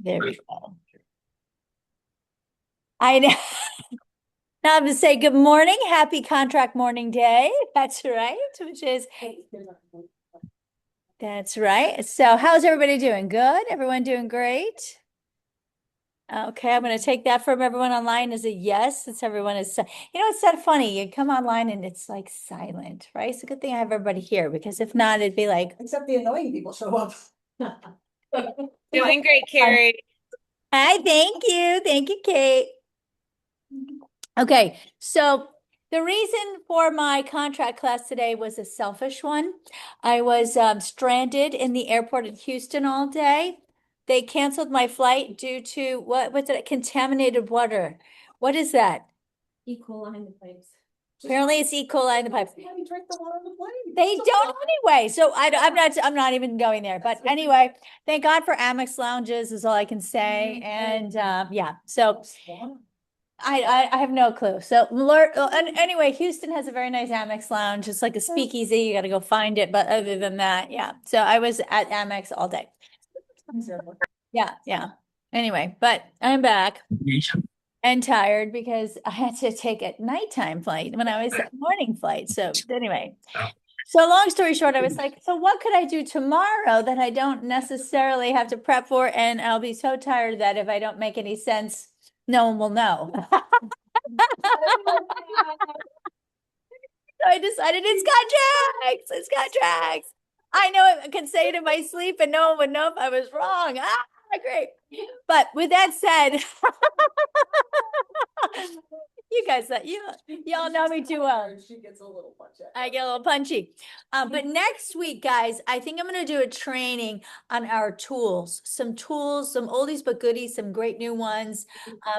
There we go. I know. Now I'm going to say good morning. Happy contract morning day. That's right. That's right. So how's everybody doing? Good? Everyone doing great? Okay, I'm going to take that from everyone online as a yes, since everyone is, it's so funny. You come online and it's like silent, right? It's a good thing I have everybody here because if not, it'd be like, Except the annoying people show up. Doing great, Carrie. hi, thank you. Thank you, Kate. Okay, so the reason for my contract class today was a selfish one. I was stranded in the airport in Houston all day. They canceled my flight due to what's it? Contaminated water. What is that? E. coli in the pipes. Apparently it's E. coli in the pipes. How do you drink the water on the plane? They don't anyway. So I'm not even going there. But anyway, thank God for Amex lounges is all I can say. And yeah, so I have no clue. So anyway, Houston has a very nice Amex lounge. It's like a speakeasy. You got to go find it. But other than that, yeah. So I was at Amex all day. Yeah, yeah. Anyway, but I'm back and tired because I had to take a nighttime flight when I was at morning flight. So anyway, so long story short, I was like, so what could I do tomorrow that I don't necessarily have to prep for? And I'll be so tired that if I don't make any sense, no one will know. So I decided it's contracts. I know I could say it in my sleep and no one would know if I was wrong. Ah, great. But with that said, you guys that y'all know me too well. She gets a little punchy. I get a little punchy. But next week, guys, I think I'm going to do a training on our tools, some oldies but goodies, some great new ones.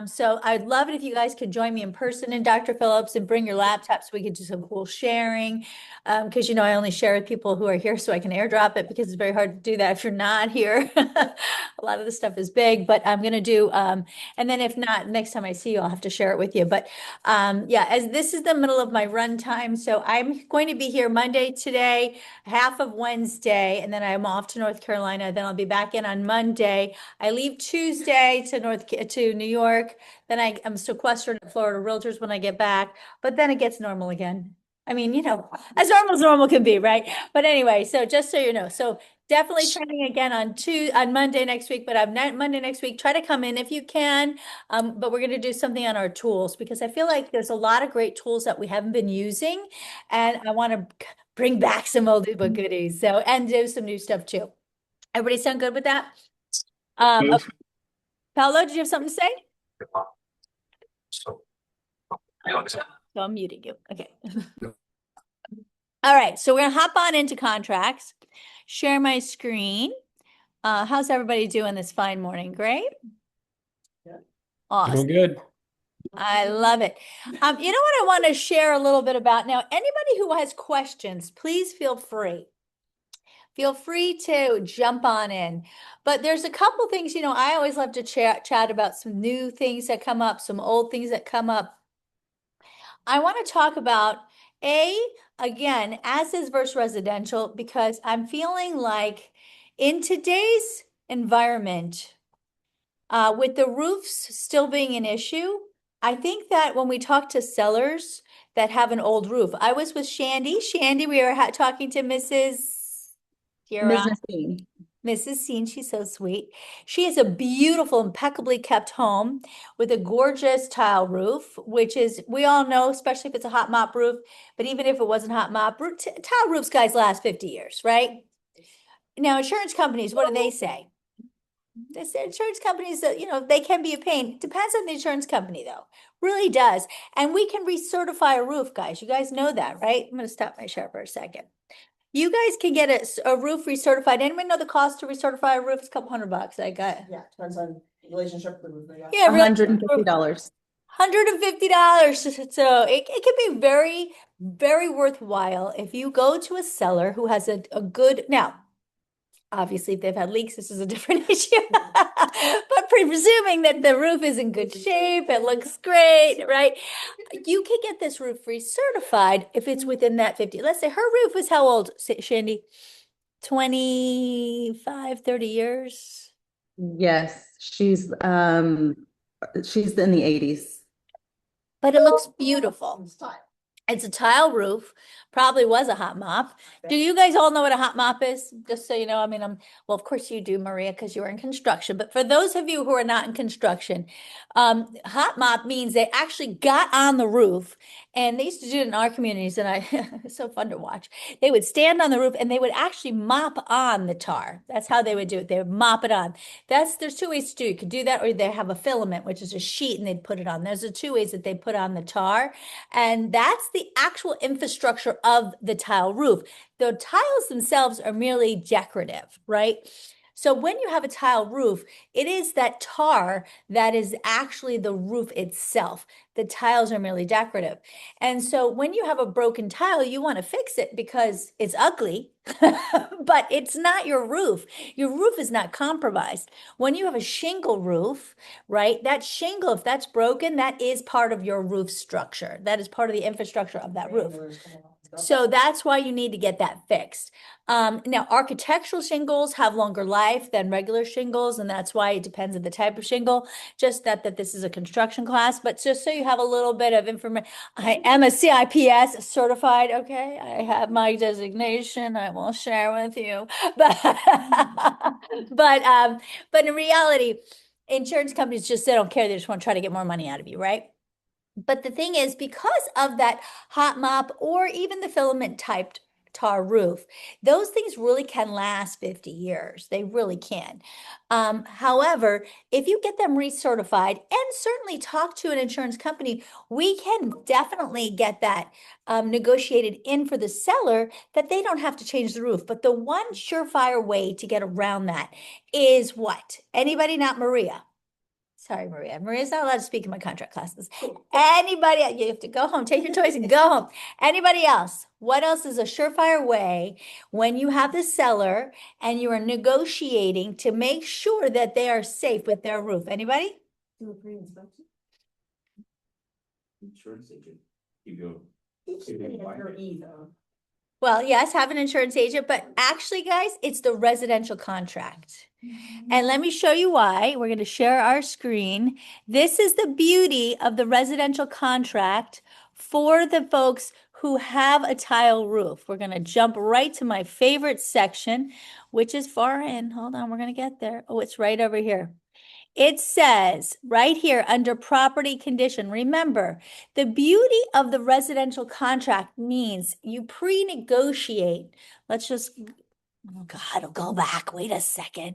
So I'd love it if you guys could join me in person in Dr. Phillips and bring your laptops so we could do some cool sharing. Because, I only share with people who are here so I can airdrop it because it's very hard to do that if you're not here. A lot of the stuff is big, but I'm going to do, and then if not, next time I see you, I'll have to share it with you. But yeah, as this is the middle of my run time, so I'm going to be here Monday today, half of Wednesday, and then I'm off to North Carolina. Then I'll be back in on Monday. I leave Tuesday to New York. Then I'm sequestered at Florida Realtors when I get back, but then it gets normal again. I mean, as normal can be, right? But anyway, so just so you know, so definitely training again on Monday next week, but I'm not Monday next week. Try to come in if you can. But we're going to do something on our tools because I feel like there's a lot of great tools that we haven't been using, and I want to bring back some old but goodies. So and do some new stuff too. Everybody sound good with that? Okay. Paolo, did you have something to say? So I'm muting you. Okay. All right, so we're gonna hop on into contracts, share my screen. How's everybody doing this fine morning? Great. Yeah. Awesome. Doing good. I love it. You know what I want to share a little bit about now? Anybody who has questions, please feel free. Feel free to jump on in. But there's a couple things, I always love to chat about some new things that come up, some old things that come up. I want to talk about again, as is versus residential, because I'm feeling like in today's environment, with the roofs still being an issue, I think that when we talk to sellers that have an old roof, I was with Shandy. Shandy, we were talking to Mrs. Mrs. Dean. Mrs. Scene, she's so sweet. She has a beautiful, impeccably kept home with a gorgeous tile roof, which is, we all know, especially if it's a hot mop roof, but even if it wasn't hot mop, tile roofs, guys, last 50 years, right? Now, insurance companies, what do they say? They say insurance companies that, they can be a pain. Depends on the insurance company, though. Really does. And we can recertify a roof, guys. You guys know that, right? I'm going to stop my share for a second. You guys can get a roof recertified. Anyone know the cost to recertify a roof? It's a couple $100. I got. Yeah, depends on relationship with the roof. Yeah, $150. $150. So it can be very, very worthwhile if you go to a seller who has a good, now, obviously, if they've had leaks, this is a different issue. But presuming that the roof is in good shape, it looks great, right? You can get this roof recertified if it's within that 50. Let's say her roof was how old, Shandy? 25, 30 years? Yes. She's in the 80s. But it looks beautiful. It's time. It's a tile roof, probably was a hot mop. Do you guys all know what a hot mop is? Just so you know, I mean, well, of course you do, Maria, because you were in construction. But for those of you who are not in construction, hot mop means they actually got on the roof, and they used to do it in our communities, and it's so fun to watch. They would stand on the roof and they would actually mop on the tar. That's how they would do it. They would mop it on. There's two ways to do it. You could do that, or they have a filament, which is a sheet, and they'd put it on. There's the two ways that they put on the tar. And that's the actual infrastructure of the tile roof. The tiles themselves are merely decorative, right? So when you have a tile roof, it is that tar that is actually the roof itself. The tiles are merely decorative. And so when you have a broken tile, you want to fix it because it's ugly, but it's not your roof. Your roof is not compromised. When you have a shingle roof, right, that shingle, if that's broken, that is part of your roof structure. That is part of the infrastructure of that roof. So that's why you need to get that fixed. Now, architectural shingles have longer life than regular shingles, and that's why it depends on the type of shingle. Just that this is a construction class, but just so you have a little bit of information, I am a CIPS certified, okay? I have my designation, I will share with you. But in reality, insurance companies just, they don't care, they just want to try to get more money out of you, right? But the thing is, because of that hot mop or even the filament typed tar roof, those things really can last 50 years. They really can. However, if you get them recertified and certainly talk to an insurance company, we can definitely get that negotiated in for the seller that they don't have to change the roof. But the one surefire way to get around that is what? Anybody, not Maria? Sorry, Maria. Maria's not allowed to speak in my contract classes. Anybody, you have to go home, take your toys and go home. Anybody else? What else is a surefire way when you have the seller and you are negotiating to make sure that they are safe with their roof? Anybody? Do a pre-inspection. Insurance agent. You go. Your E though. Well, yes, have an insurance agent, but actually, guys, it's the residential contract. And let me show you why. We're going to share our screen. This is the beauty of the residential contract for the folks who have a tile roof. We're going to jump right to my favorite section, which is far in. Hold on, we're going to get there. Oh, it's right over here. It says right here under property condition, remember, the beauty of the residential contract means you pre-negotiate. Let's just, oh God, I'll go back. Wait a second.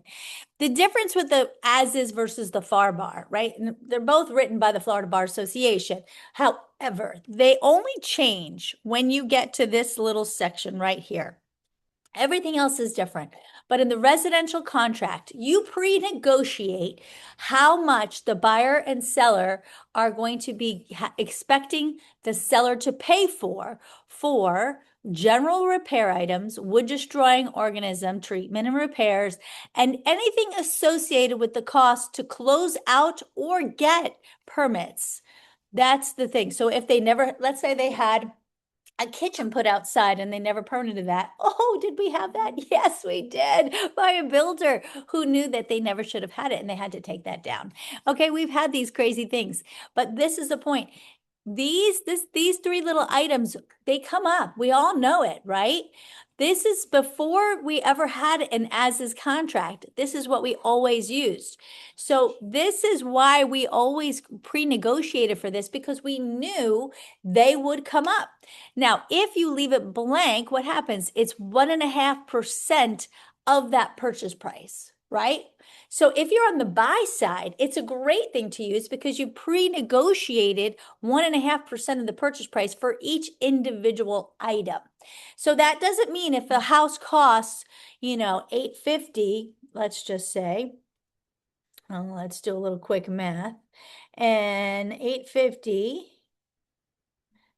The difference with the as is versus the FAR bar, right? And they're both written by the Florida Bar Association. However, they only change when you get to this little section right here. Everything else is different. But in the residential contract, you pre-negotiate how much the buyer and seller are going to be expecting the seller to pay for general repair items, wood destroying organism treatment and repairs, and anything associated with the cost to close out or get permits. That's the thing. So if they never, let's say they had a kitchen put outside and they never permitted that. Oh, did we have that? Yes, we did, by a builder who knew that they never should have had it and they had to take that down. Okay, we've had these crazy things, but this is the point. These three little items, they come up. We all know it, right? This is before we ever had an as-is contract. This is what we always used. So this is why we always pre-negotiated for this, because we knew they would come up. Now, if you leave it blank, what happens? It's 1.5% of that purchase price, right? So if you're on the buy side, it's a great thing to use because you pre-negotiated 1.5% of the purchase price for each individual item. So that doesn't mean if the house costs, $850, let's just say, let's do a little quick math, and $850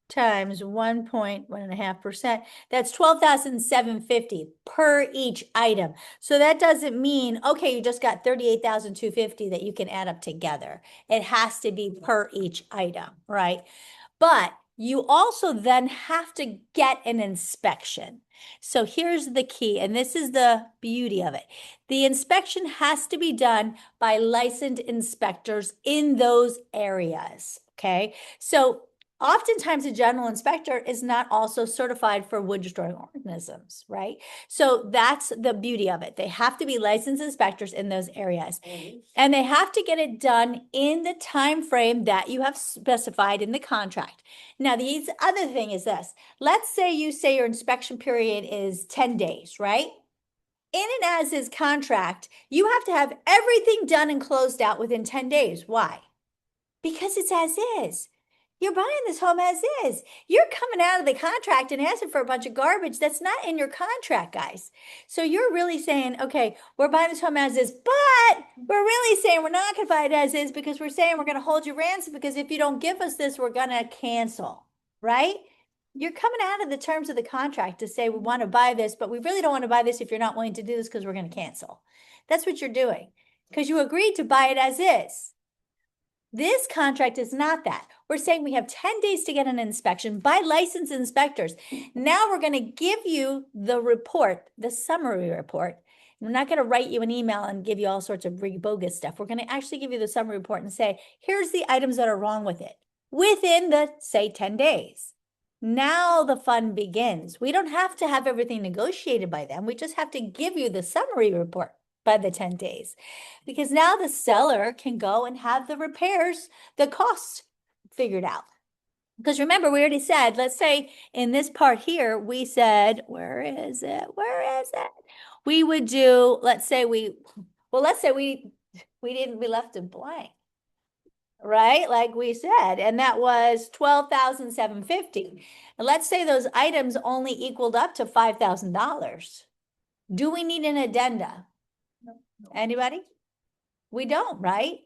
times 1.5%, that's $12,750 per each item. So that doesn't mean, okay, you just got $38,250 that you can add up together. It has to be per each item, right? But you also then have to get an inspection. So here's the key, and this is the beauty of it. The inspection has to be done by licensed inspectors in those areas, okay? So oftentimes a general inspector is not also certified for wood destroying organisms, right? So that's the beauty of it. They have to be licensed inspectors in those areas. And they have to get it done in the time frame that you have specified in the contract. Now, the other thing is this. Let's say you say your inspection period is 10 days, right? In an as-is contract, you have to have everything done and closed out within 10 days. Why? Because it's as is. You're buying this home as is. You're coming out of the contract and asking for a bunch of garbage that's not in your contract, guys. So you're really saying, okay, we're buying this home as is, but we're really saying we're not going to buy it as is because we're saying we're going to hold you ransom because if you don't give us this, we're going to cancel, right? You're coming out of the terms of the contract to say we want to buy this, but we really don't want to buy this if you're not willing to do this because we're going to cancel. That's what you're doing because you agreed to buy it as is. This contract is not that. We're saying we have 10 days to get an inspection by licensed inspectors. Now we're going to give you the report, the summary report. We're not going to write you an email and give you all sorts of bogus stuff. We're going to actually give you the summary report and say, here's the items that are wrong with it within the, say, 10 days. Now the fun begins. We don't have to have everything negotiated by them. We just have to give you the summary report by the 10 days, because now the seller can go and have the repairs, the costs figured out. Because remember, we already said, let's say in this part here, we said, where is it? Where is it? We would do, let's say we left it blank, right? Like we said, and that was $12,750. And let's say those items only equaled up to $5,000. Do we need an addenda? Anybody? We don't, right?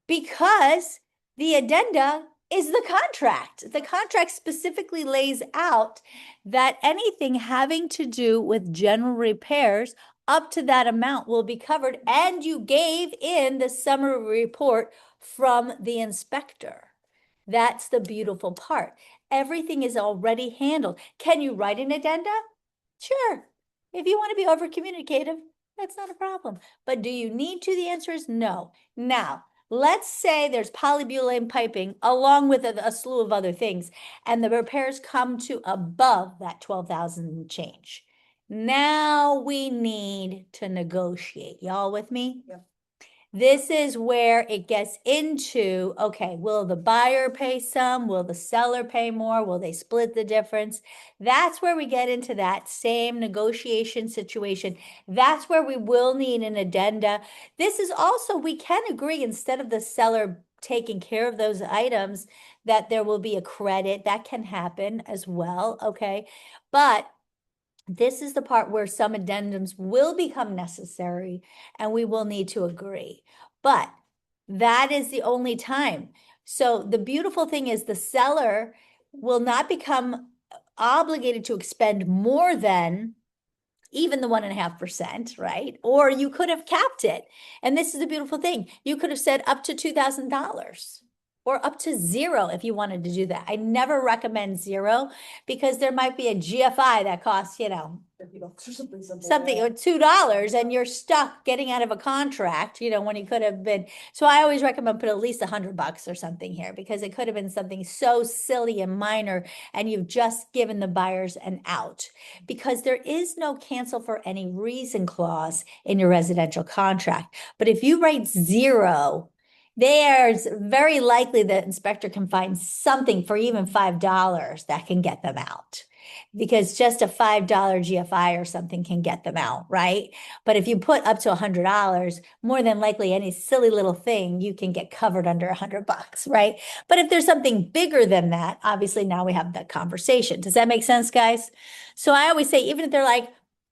Because the addenda is the contract. The contract specifically lays out that anything having to do with general repairs up to that amount will be covered, and you gave in the summary report from the inspector. That's the beautiful part. Everything is already handled. Can you write an addenda? Sure. If you want to be over communicative, that's not a problem. But do you need to? The answer is no. Now, let's say there's polybutylene piping along with a slew of other things, and the repairs come to above that 12,000 change. Now we need to negotiate. Y'all with me? Yep. This is where it gets into, okay, will the buyer pay some? Will the seller pay more? Will they split the difference? That's where we get into that same negotiation situation. That's where we will need an addenda. This is also, we can agree instead of the seller taking care of those items, that there will be a credit. That can happen as well, okay? But this is the part where some addendums will become necessary and we will need to agree. But that is the only time. So the beautiful thing is the seller will not become obligated to expend more than even the 1.5%, right? Or you could have capped it. And this is the beautiful thing. You could have said up to $2,000. Or up to zero if you wanted to do that. I never recommend zero because there might be a GFI that costs, you know, something or $2 and you're stuck getting out of a contract, you know, when you could have been. So I always recommend put at least $100 or something here because it could have been something so silly and minor and you've just given the buyers an out, because there is no cancel for any reason clause in your residential contract. But if you write zero, there's very likely the inspector can find something for even $5 that can get them out, because just a $5 GFI or something can get them out, right? But if you put up to $100, more than likely any silly little thing you can get covered under $100, right? But if there's something bigger than that, obviously now we have that conversation. Does that make sense, guys? So I always say, even if they're like,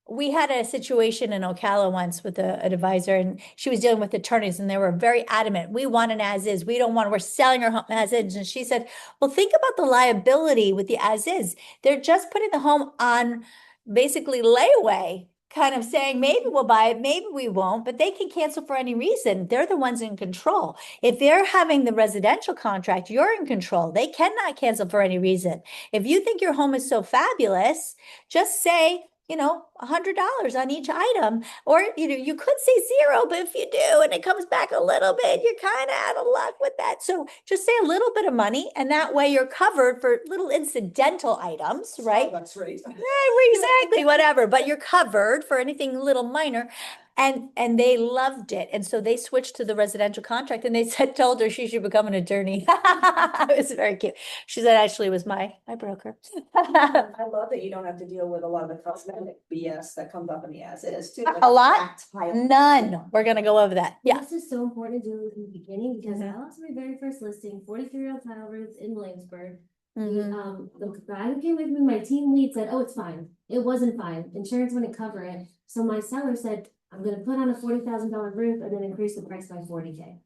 we had a situation in Ocala once with an advisor, and she was dealing with attorneys, and they were very adamant. We want an as is. We don't want, we're selling our home as is. And she said, well, think about the liability with the as is. They're just putting the home on basically layaway kind of saying, maybe we'll buy it, maybe we won't, but they can cancel for any reason. They're the ones in control. If they're having the residential contract, you're in control. They cannot cancel for any reason. If you think your home is so fabulous, just say, $100 on each item, or, you could say zero, but if you do, and it comes back a little bit, you're kind of out of luck with that. So just say a little bit of money, and that way you're covered for little incidental items, right? That's right. Exactly, whatever, but you're covered for anything little minor. And they loved it. And so they switched to the residential contract, and they told her she should become an attorney. It was very cute. She said, actually, it was my broker. I love that you don't have to deal with a lot of the cosmetic BS that comes up in the as is too. A lot? None. We're gonna go over that. Yeah. This is so important to do in the beginning because Mhm. I lost my very first listing, 43-year-old tile roofs in Williamsburg. Mhm. The guy who came with me, my team lead said, oh, it's fine. It wasn't fine. Insurance wouldn't cover it. So my seller said, I'm gonna put on a $40,000 roof and then increase the price by 40K.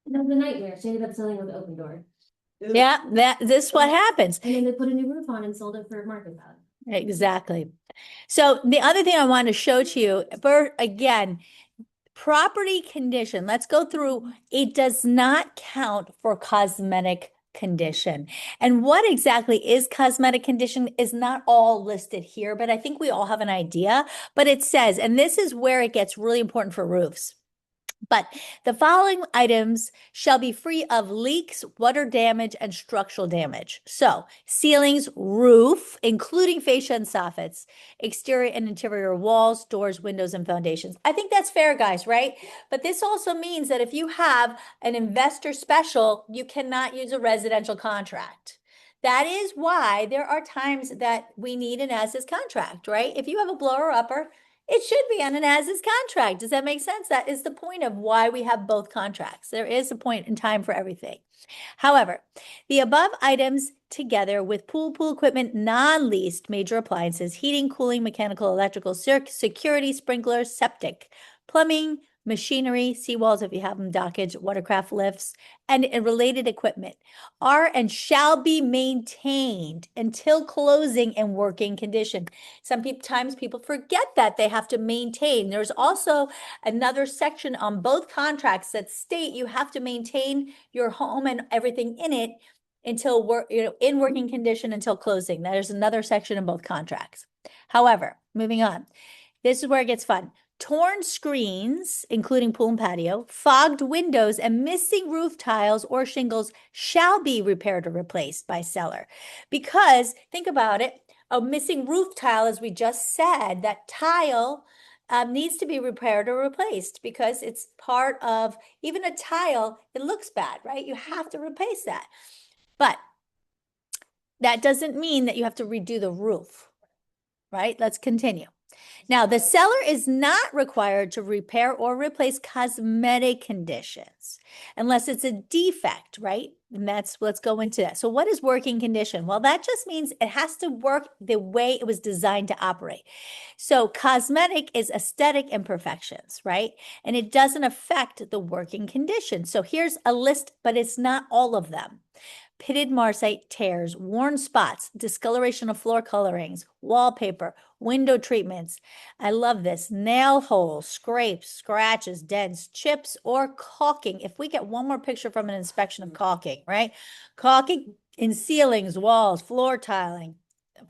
And that was a nightmare. She ended up selling with Open Door. Yeah, this is what happens. And then they put a new roof on and sold it for market value. Exactly. So the other thing I want to show to you, again, property condition, let's go through. It does not count for cosmetic condition. And what exactly is cosmetic condition is not all listed here, but I think we all have an idea. But it says, and this is where it gets really important for roofs. But the following items shall be free of leaks, water damage, and structural damage. So ceilings, roof, including fascia and soffits, exterior and interior walls, doors, windows, and foundations. I think that's fair, guys, right? But this also means that if you have an investor special, you cannot use a residential contract. That is why there are times that we need an as-is contract, right? If you have a blower upper, it should be on an as-is contract. Does that make sense? That is the point of why we have both contracts. There is a point in time for everything. However, the above items together with pool equipment, non-leased major appliances, heating, cooling, mechanical, electrical, security, sprinklers, septic, plumbing, machinery, seawalls if you have them, dockage, watercraft lifts, and related equipment are and shall be maintained until closing in working condition. Sometimes people forget that they have to maintain. There's also another section on both contracts that state you have to maintain your home and everything in it until in working condition until closing. There's another section in both contracts. However, moving on, this is where it gets fun. Torn screens, including pool and patio, fogged windows, and missing roof tiles or shingles shall be repaired or replaced by seller. Because think about it, a missing roof tile, as we just said, that tile needs to be repaired or replaced because it's part of, even a tile, it looks bad, right? You have to replace that. But that doesn't mean that you have to redo the roof, right? Let's continue. Now, the seller is not required to repair or replace cosmetic conditions unless it's a defect, right? And let's go into that. So what is working condition? Well, that just means it has to work the way it was designed to operate. So cosmetic is aesthetic imperfections, right? And it doesn't affect the working condition. So here's a list, but it's not all of them. Pitted marcite tears, worn spots, discoloration of floor colorings, wallpaper, window treatments. I love this. Nail holes, scrapes, scratches, dents, chips, or caulking. If we get one more picture from an inspection of caulking, right? Caulking in ceilings, walls, floor tiling,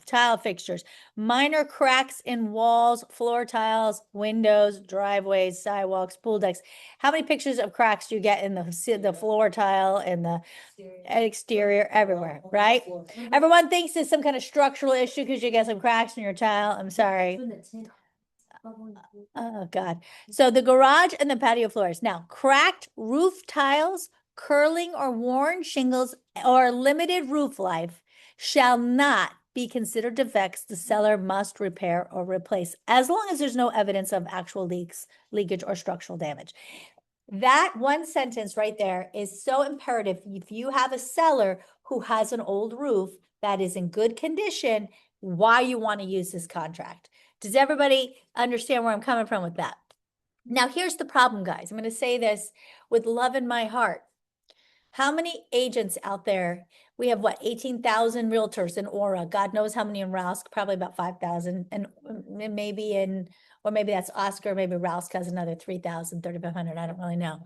tile fixtures, minor cracks in walls, floor tiles, windows, driveways, sidewalks, pool decks. How many pictures of cracks do you get in the floor tile and the exterior everywhere, right? Everyone thinks it's some kind of structural issue because you get some cracks in your tile. I'm sorry. Oh, God. So the garage and the patio floors. Now, cracked roof tiles, curling or worn shingles, or limited roof life shall not be considered defects the seller must repair or replace, as long as there's no evidence of actual leaks, leakage, or structural damage. That one sentence right there is so imperative. If you have a seller who has an old roof that is in good condition, why you want to use this contract. Does everybody understand where I'm coming from with that? Now, here's the problem, guys. I'm going to say this with love in my heart. How many agents out there? We have what, 18,000 realtors in Aura. God knows how many in Rousk, probably about 5,000. And maybe or maybe that's Oscar, maybe Rousk has another 3,000, 3,500. I don't really know.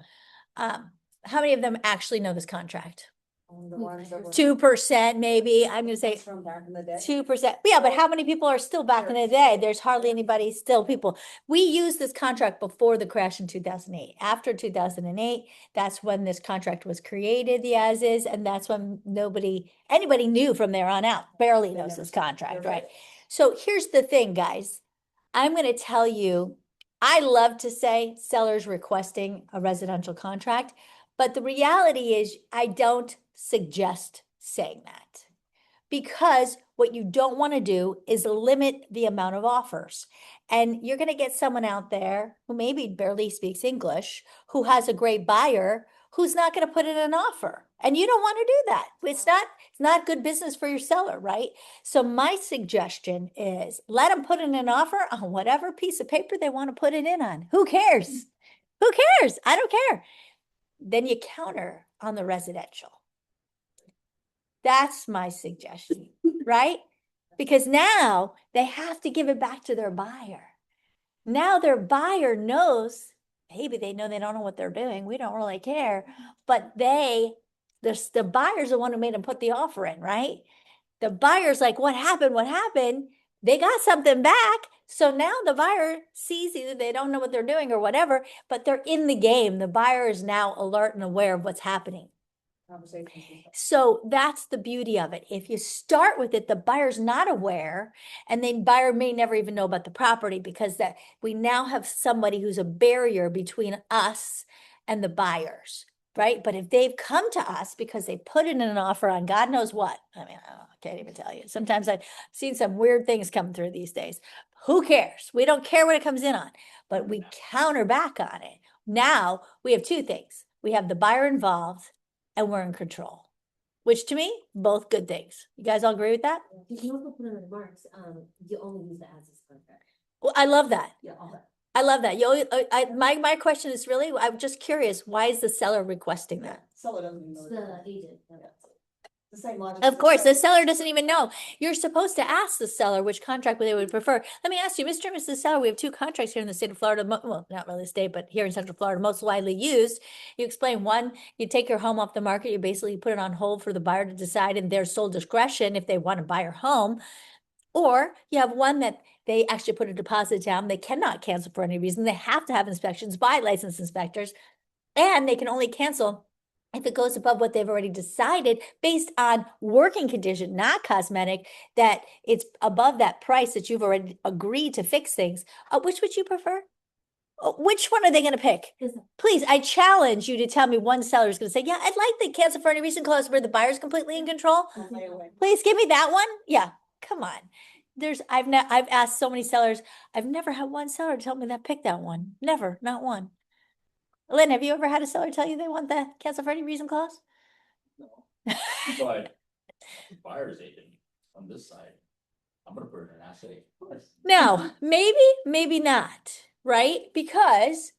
How many of them actually know this contract? The ones that were 2% maybe. I'm gonna say from back in the day. 2%. Yeah, but how many people are still back in the day? There's hardly anybody still people. We used this contract before the crash in 2008. After 2008, that's when this contract was created, the as is, and that's when anybody knew from there on out, barely They knows never this saw it. contract, They're right? So here's the thing, guys. I'm gonna tell you, I love to say sellers requesting a residential contract, but the reality is I don't suggest saying that. Because what you don't want to do is limit the amount of offers. And you're going to get someone out there who maybe barely speaks English, who has a great buyer, who's not going to put in an offer. And you don't want to do that. It's not good business for your seller, right? So my suggestion is let them put in an offer on whatever piece of paper they want to put it in on. Who cares? Who cares? I don't care. Then you counter on the residential. That's my suggestion, right? Because now they have to give it back to their buyer. Now their buyer knows, maybe they know they don't know what they're doing. We don't really care, but the buyer's the one who made them put the offer in, right? The buyer's like, what happened? What happened? They got something back. So now the buyer sees either they don't know what they're doing or whatever, but they're in the game. The buyer is now alert and aware of what's happening. Conversations. So that's the beauty of it. If you start with it, the buyer's not aware, and the buyer may never even know about the property because that we now have somebody who's a barrier between us and the buyers, right? But if they've come to us because they put in an offer on God knows what, I mean, I can't even tell you. Sometimes I've seen some weird things come through these days. Who cares? We don't care what it comes in on, but we counter back on it. Now we have two things. We have the buyer involved and we're in control, which to me, both good things. You guys all agree with that? You can also put in the remarks, you only use the as is contract. Well, I love that. Yeah, all that. I love that. My question is really, I'm just curious, why is the seller requesting that? Seller doesn't even know. It's what the agent. The same logic. Of course, the seller doesn't even know. You're supposed to ask the seller which contract they would prefer. Let me ask you, Mr. and Mrs. Seller, we have two contracts here in the state of Florida, well, not really the state, but here in Central Florida, most widely used. You explain one, you take your home off the market, you basically put it on hold for the buyer to decide in their sole discretion if they want to buy your home. Or you have one that they actually put a deposit down, they cannot cancel for any reason. They have to have inspections by licensed inspectors, and they can only cancel if it goes above what they've already decided based on working condition, not cosmetic, that it's above that price that you've already agreed to fix things. Which would you prefer? Which one are they going to pick? Please, I challenge you to tell me one seller is going to say, yeah, I'd like the cancel for any reason clause where the buyer's completely in control. Please give me that one. Yeah, come on. I've asked so many sellers. I've never had one seller tell me that pick that one. Never, not one. Lynn, have you ever had a seller tell you they want the cancel for any reason clause? But buyer's agent on this side, I'm gonna put in an assay. No, maybe not, right? Because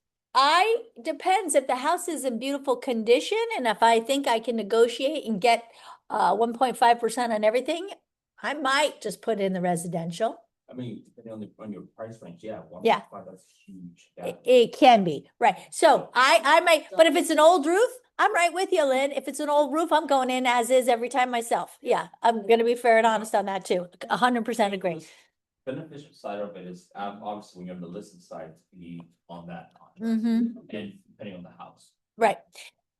depends if the house is in beautiful condition and if I think I can negotiate and get 1.5% on everything, I might just put in the residential. I mean, depending on your price range, yeah, Yeah. 1.5, that's huge. Yeah. It can be, right? So I might, but if it's an old roof, I'm right with you, Lynn. If it's an old roof, I'm going in as is every time myself. Yeah, I'm gonna be fair and honest on that too. 100% agree. Beneficial side of it is, obviously when you're on the listing side, to be on that contract, Mm-hmm. and depending on the house. Right.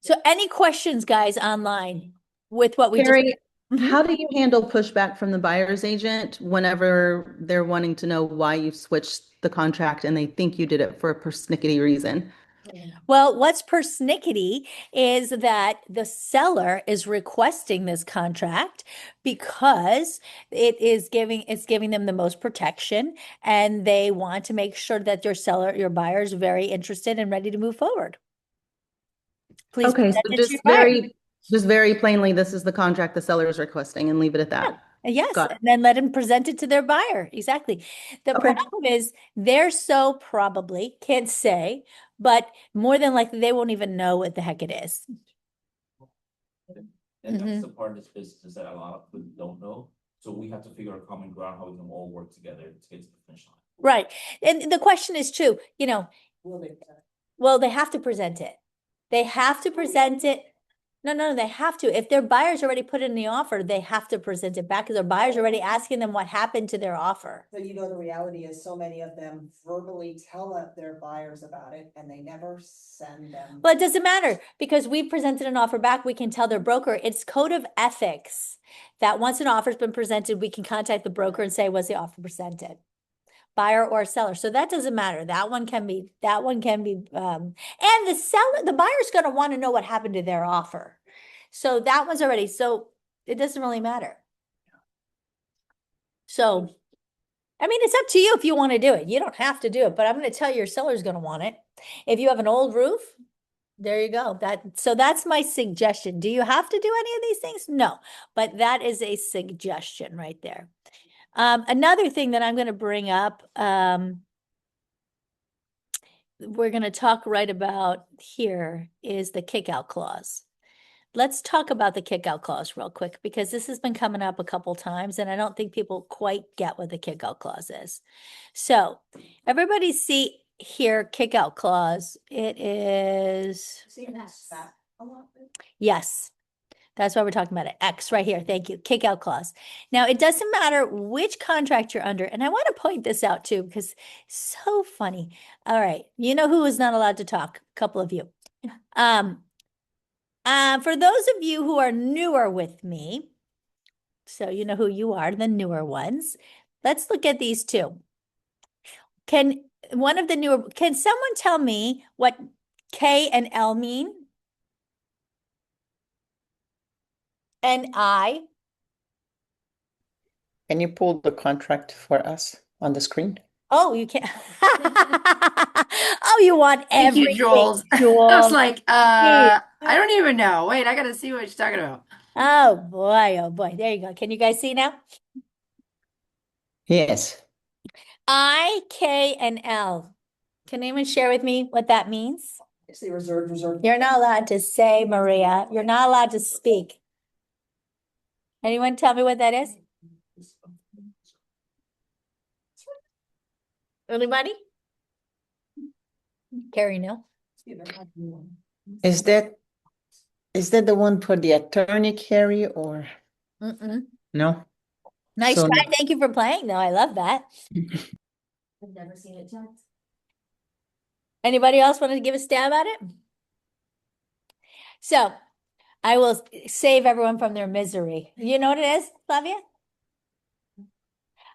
So any questions, guys, online with what we just? Carrie, Mhm. how do you handle pushback from the buyer's agent whenever they're wanting to know why you've switched the contract and they think you did it for a persnickety reason? Well, what's persnickety is that the seller is requesting this contract because it's giving them the most protection, and they want to make sure that your buyer is very interested and ready to move forward. Please Okay, so present it to just your buyer. very plainly, this is the contract the seller is requesting and leave it at that. Yes, Got it. and then let them present it to their buyer. Exactly. The Okay. problem is they're so probably can't say, but more than likely they won't even know what the heck it is. And Mhm. that's the part of this business is that a lot of people don't know. So we have to figure out a common ground, how we can all work together to get to the finish line. Right. And the question is true, you know, Will they? well, they have to present it. They have to present it. No, they have to. If their buyers already put in the offer, they have to present it back because their buyers are already asking them what happened to their offer. So you know, the reality is so many of them verbally tell their buyers about it and they never send them. Well, it doesn't matter because we presented an offer back. We can tell their broker, it's code of ethics that once an offer's been presented, we can contact the broker and say, was the offer presented? Buyer or seller. So that doesn't matter. That one can be, and the seller, the buyer's going to want to know what happened to their offer. So that one's already, so it doesn't really matter. So, I mean, it's up to you if you want to do it. You don't have to do it, but I'm going to tell you your seller's going to want it. If you have an old roof, there you go. So that's my suggestion. Do you have to do any of these things? No, but that is a suggestion right there. Another thing that I'm going to bring up, we're going to talk right about here is the kickout clause. Let's talk about the kickout clause real quick because this has been coming up a couple times and I don't think people quite get what the kickout clause is. So everybody see here, kickout clause. It is, See, that's that a lot. yes. That's why we're talking about it. X right here. Thank you. Kickout clause. Now, it doesn't matter which contract you're under. And I want to point this out too, because it's so funny. All right. You know who is not allowed to talk? A couple of you. For those of you who are newer with me, so you know who you are, the newer ones. Let's look at these two. Can someone tell me what K and L mean? And I. Can you pull the contract for us on the screen? Oh, you can't. Oh, you want Thank you, everything, Jules. I Jules. was like, I don't even know. Wait, I gotta see what you're talking about. Oh boy, oh boy. There you go. Can you guys see now? Yes. I, K, and L. Can anyone share with me what that means? It's the reserve. You're not allowed to say, Maria. You're not allowed to speak. Anyone tell me what that is? Anybody? Carrie, no? Is that the one for the attorney, Carrie, or Mm-mm. no? Nice So try. no. Thank you for playing, though. I love that. I've never seen it checked. Anybody else want to give a stab at it? So I will save everyone from their misery. You know what it is, Flavia?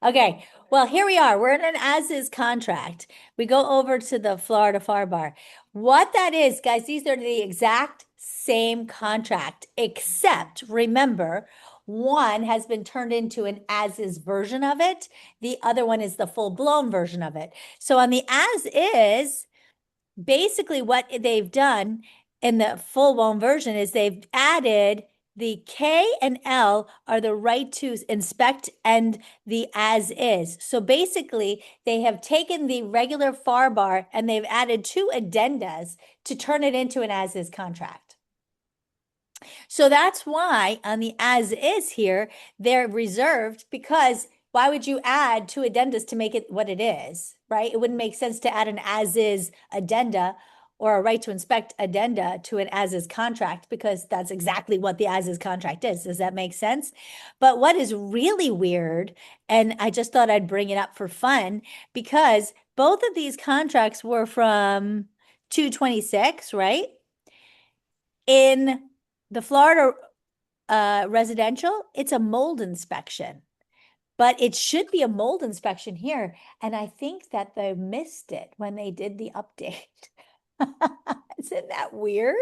Okay, well, here we are. We're in an as-is contract. We go over to the Florida FAR bar. What that is, guys, these are the exact same contract, except remember, one has been turned into an as-is version of it. The other one is the full-blown version of it. So on the as-is, basically what they've done in the full-blown version is they've added the K and L are the right to inspect and the as is. So basically, they have taken the regular FAR bar and they've added two addendas to turn it into an as is contract. So that's why on the as is here, they're reserved because why would you add two addendas to make it what it is, right? It wouldn't make sense to add an as is addenda or a right to inspect addenda to an as-is contract because that's exactly what the as-is contract is. Does that make sense? But what is really weird, and I just thought I'd bring it up for fun, because both of these contracts were from 226, right? In the Florida residential, it's a mold inspection. But it should be a mold inspection here. And I think that they missed it when they did the update. Isn't that weird?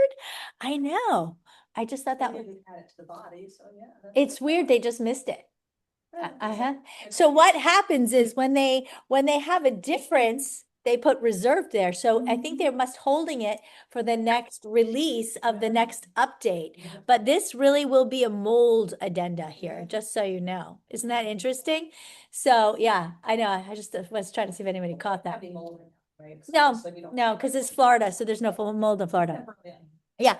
I know. I just thought that They was, didn't add it to the body, so yeah. it's weird. They just missed it. Yeah, Uh-huh. So what happens is when they have a difference, they put reserved there. So I think they're must holding it for the next release of the next update. But this really will be a mold addenda here, just so you know. Isn't that interesting? So yeah, I know. I just was trying to see if anybody caught that. Having mold in it, right? So No, just so you don't- no, because it's Florida, so there's no mold in Florida. Yeah. Yeah,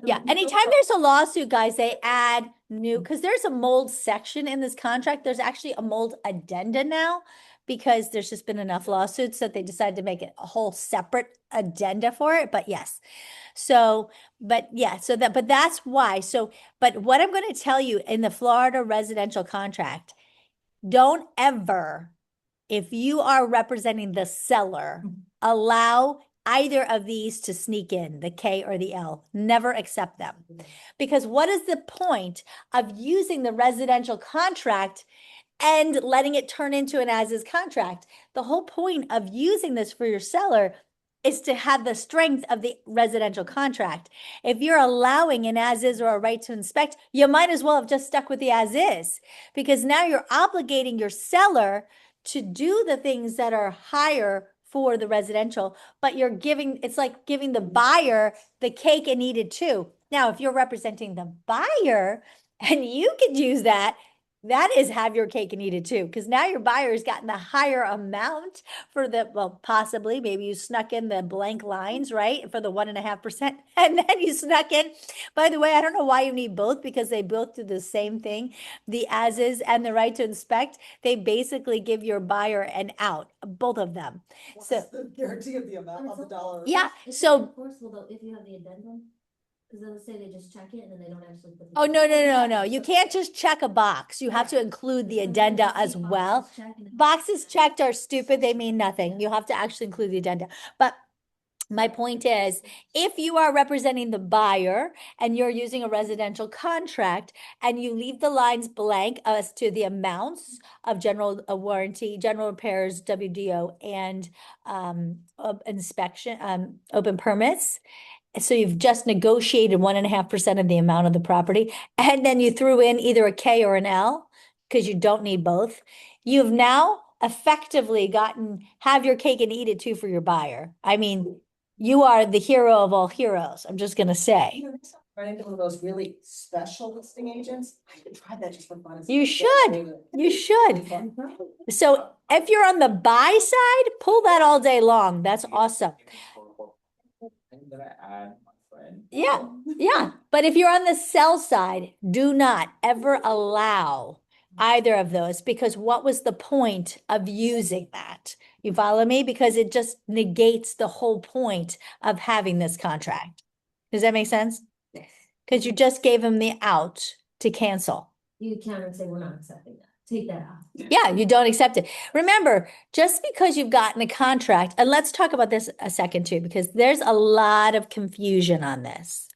yeah. Anytime there's a lawsuit, guys, they add new, because there's a mold section in this contract. There's actually a mold addenda now because there's just been enough lawsuits that they decided to make it a whole separate addenda for it. But yes. So, but yeah, so that, but that's why. So, but what I'm going to tell you in the Florida residential contract, don't ever, if you are representing the seller, allow either of these to sneak in, the K or the L. Never accept them. Because what is the point of using the residential contract and letting it turn into an as-is contract? The whole point of using this for your seller is to have the strength of the residential contract. If you're allowing an as-is or a right to inspect, you might as well have just stuck with the as-is, because now you're obligating your seller to do the things that are higher for the residential, but you're giving, it's like giving the buyer the cake and eat it too. Now, if you're representing the buyer and you could use that, that is have your cake and eat it too, because now your buyer's gotten the higher amount for the, well, possibly, maybe you snuck in the blank lines, right? For the 1.5%, and then you snuck in, by the way, I don't know why you need both, because they both do the same thing. The as is and the right to inspect, they basically give your buyer an out, both of them. So, What's the guarantee of the amount of the dollar? yeah, It's so, enforceable though, if you have the addendum, because then let's say they just check it and then they don't actually put. oh, no. You can't just check a box. You have to include the addenda as well. Boxes checked are stupid. They mean nothing. You have to actually include the addenda. But my point is, if you are representing the buyer and you're using a residential contract and you leave the lines blank as to the amounts of general warranty, general repairs, WDO, and inspection, open permits, so you've just negotiated 1.5% of the amount of the property, and then you threw in either a K or an L, because you don't need both. You've now effectively gotten, have your cake and eat it too for your buyer. I mean, you are the hero of all heroes, I'm just gonna say. You know, next time I run into one of those really special listing agents, I could try that just for fun. and see You if should. they do You it. should. Fun. So if you're on the buy side, pull that all day long. That's awesome. Thing that I add, my friend. Yeah, yeah. But if you're on the sell side, do not ever allow either of those, because what was the point of using that? You follow me? Because it just negates the whole point of having this contract. Does that make sense? Because you just gave them the out to cancel. You counter and say, we're not accepting that, take that out. Yeah, you don't accept it. Remember, just because you've gotten a contract, and let's talk about this a second too, because there's a lot of confusion on this.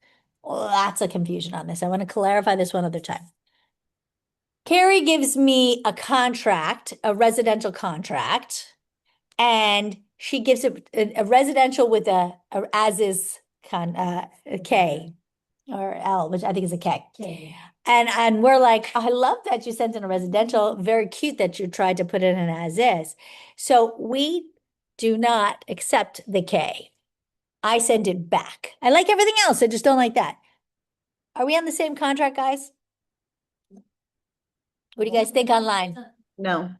Lots of confusion on this. I want to clarify this one other time. Carrie gives me a contract, a residential contract, and she gives it a residential with a as is a K or L, which I think is a K. Okay. And we're like, I love that you sent in a residential. Very cute that you tried to put in an as is. So we do not accept the K. I send it back. I like everything else. I just don't like that. Are we on the same contract, guys? What do you guys think online? No.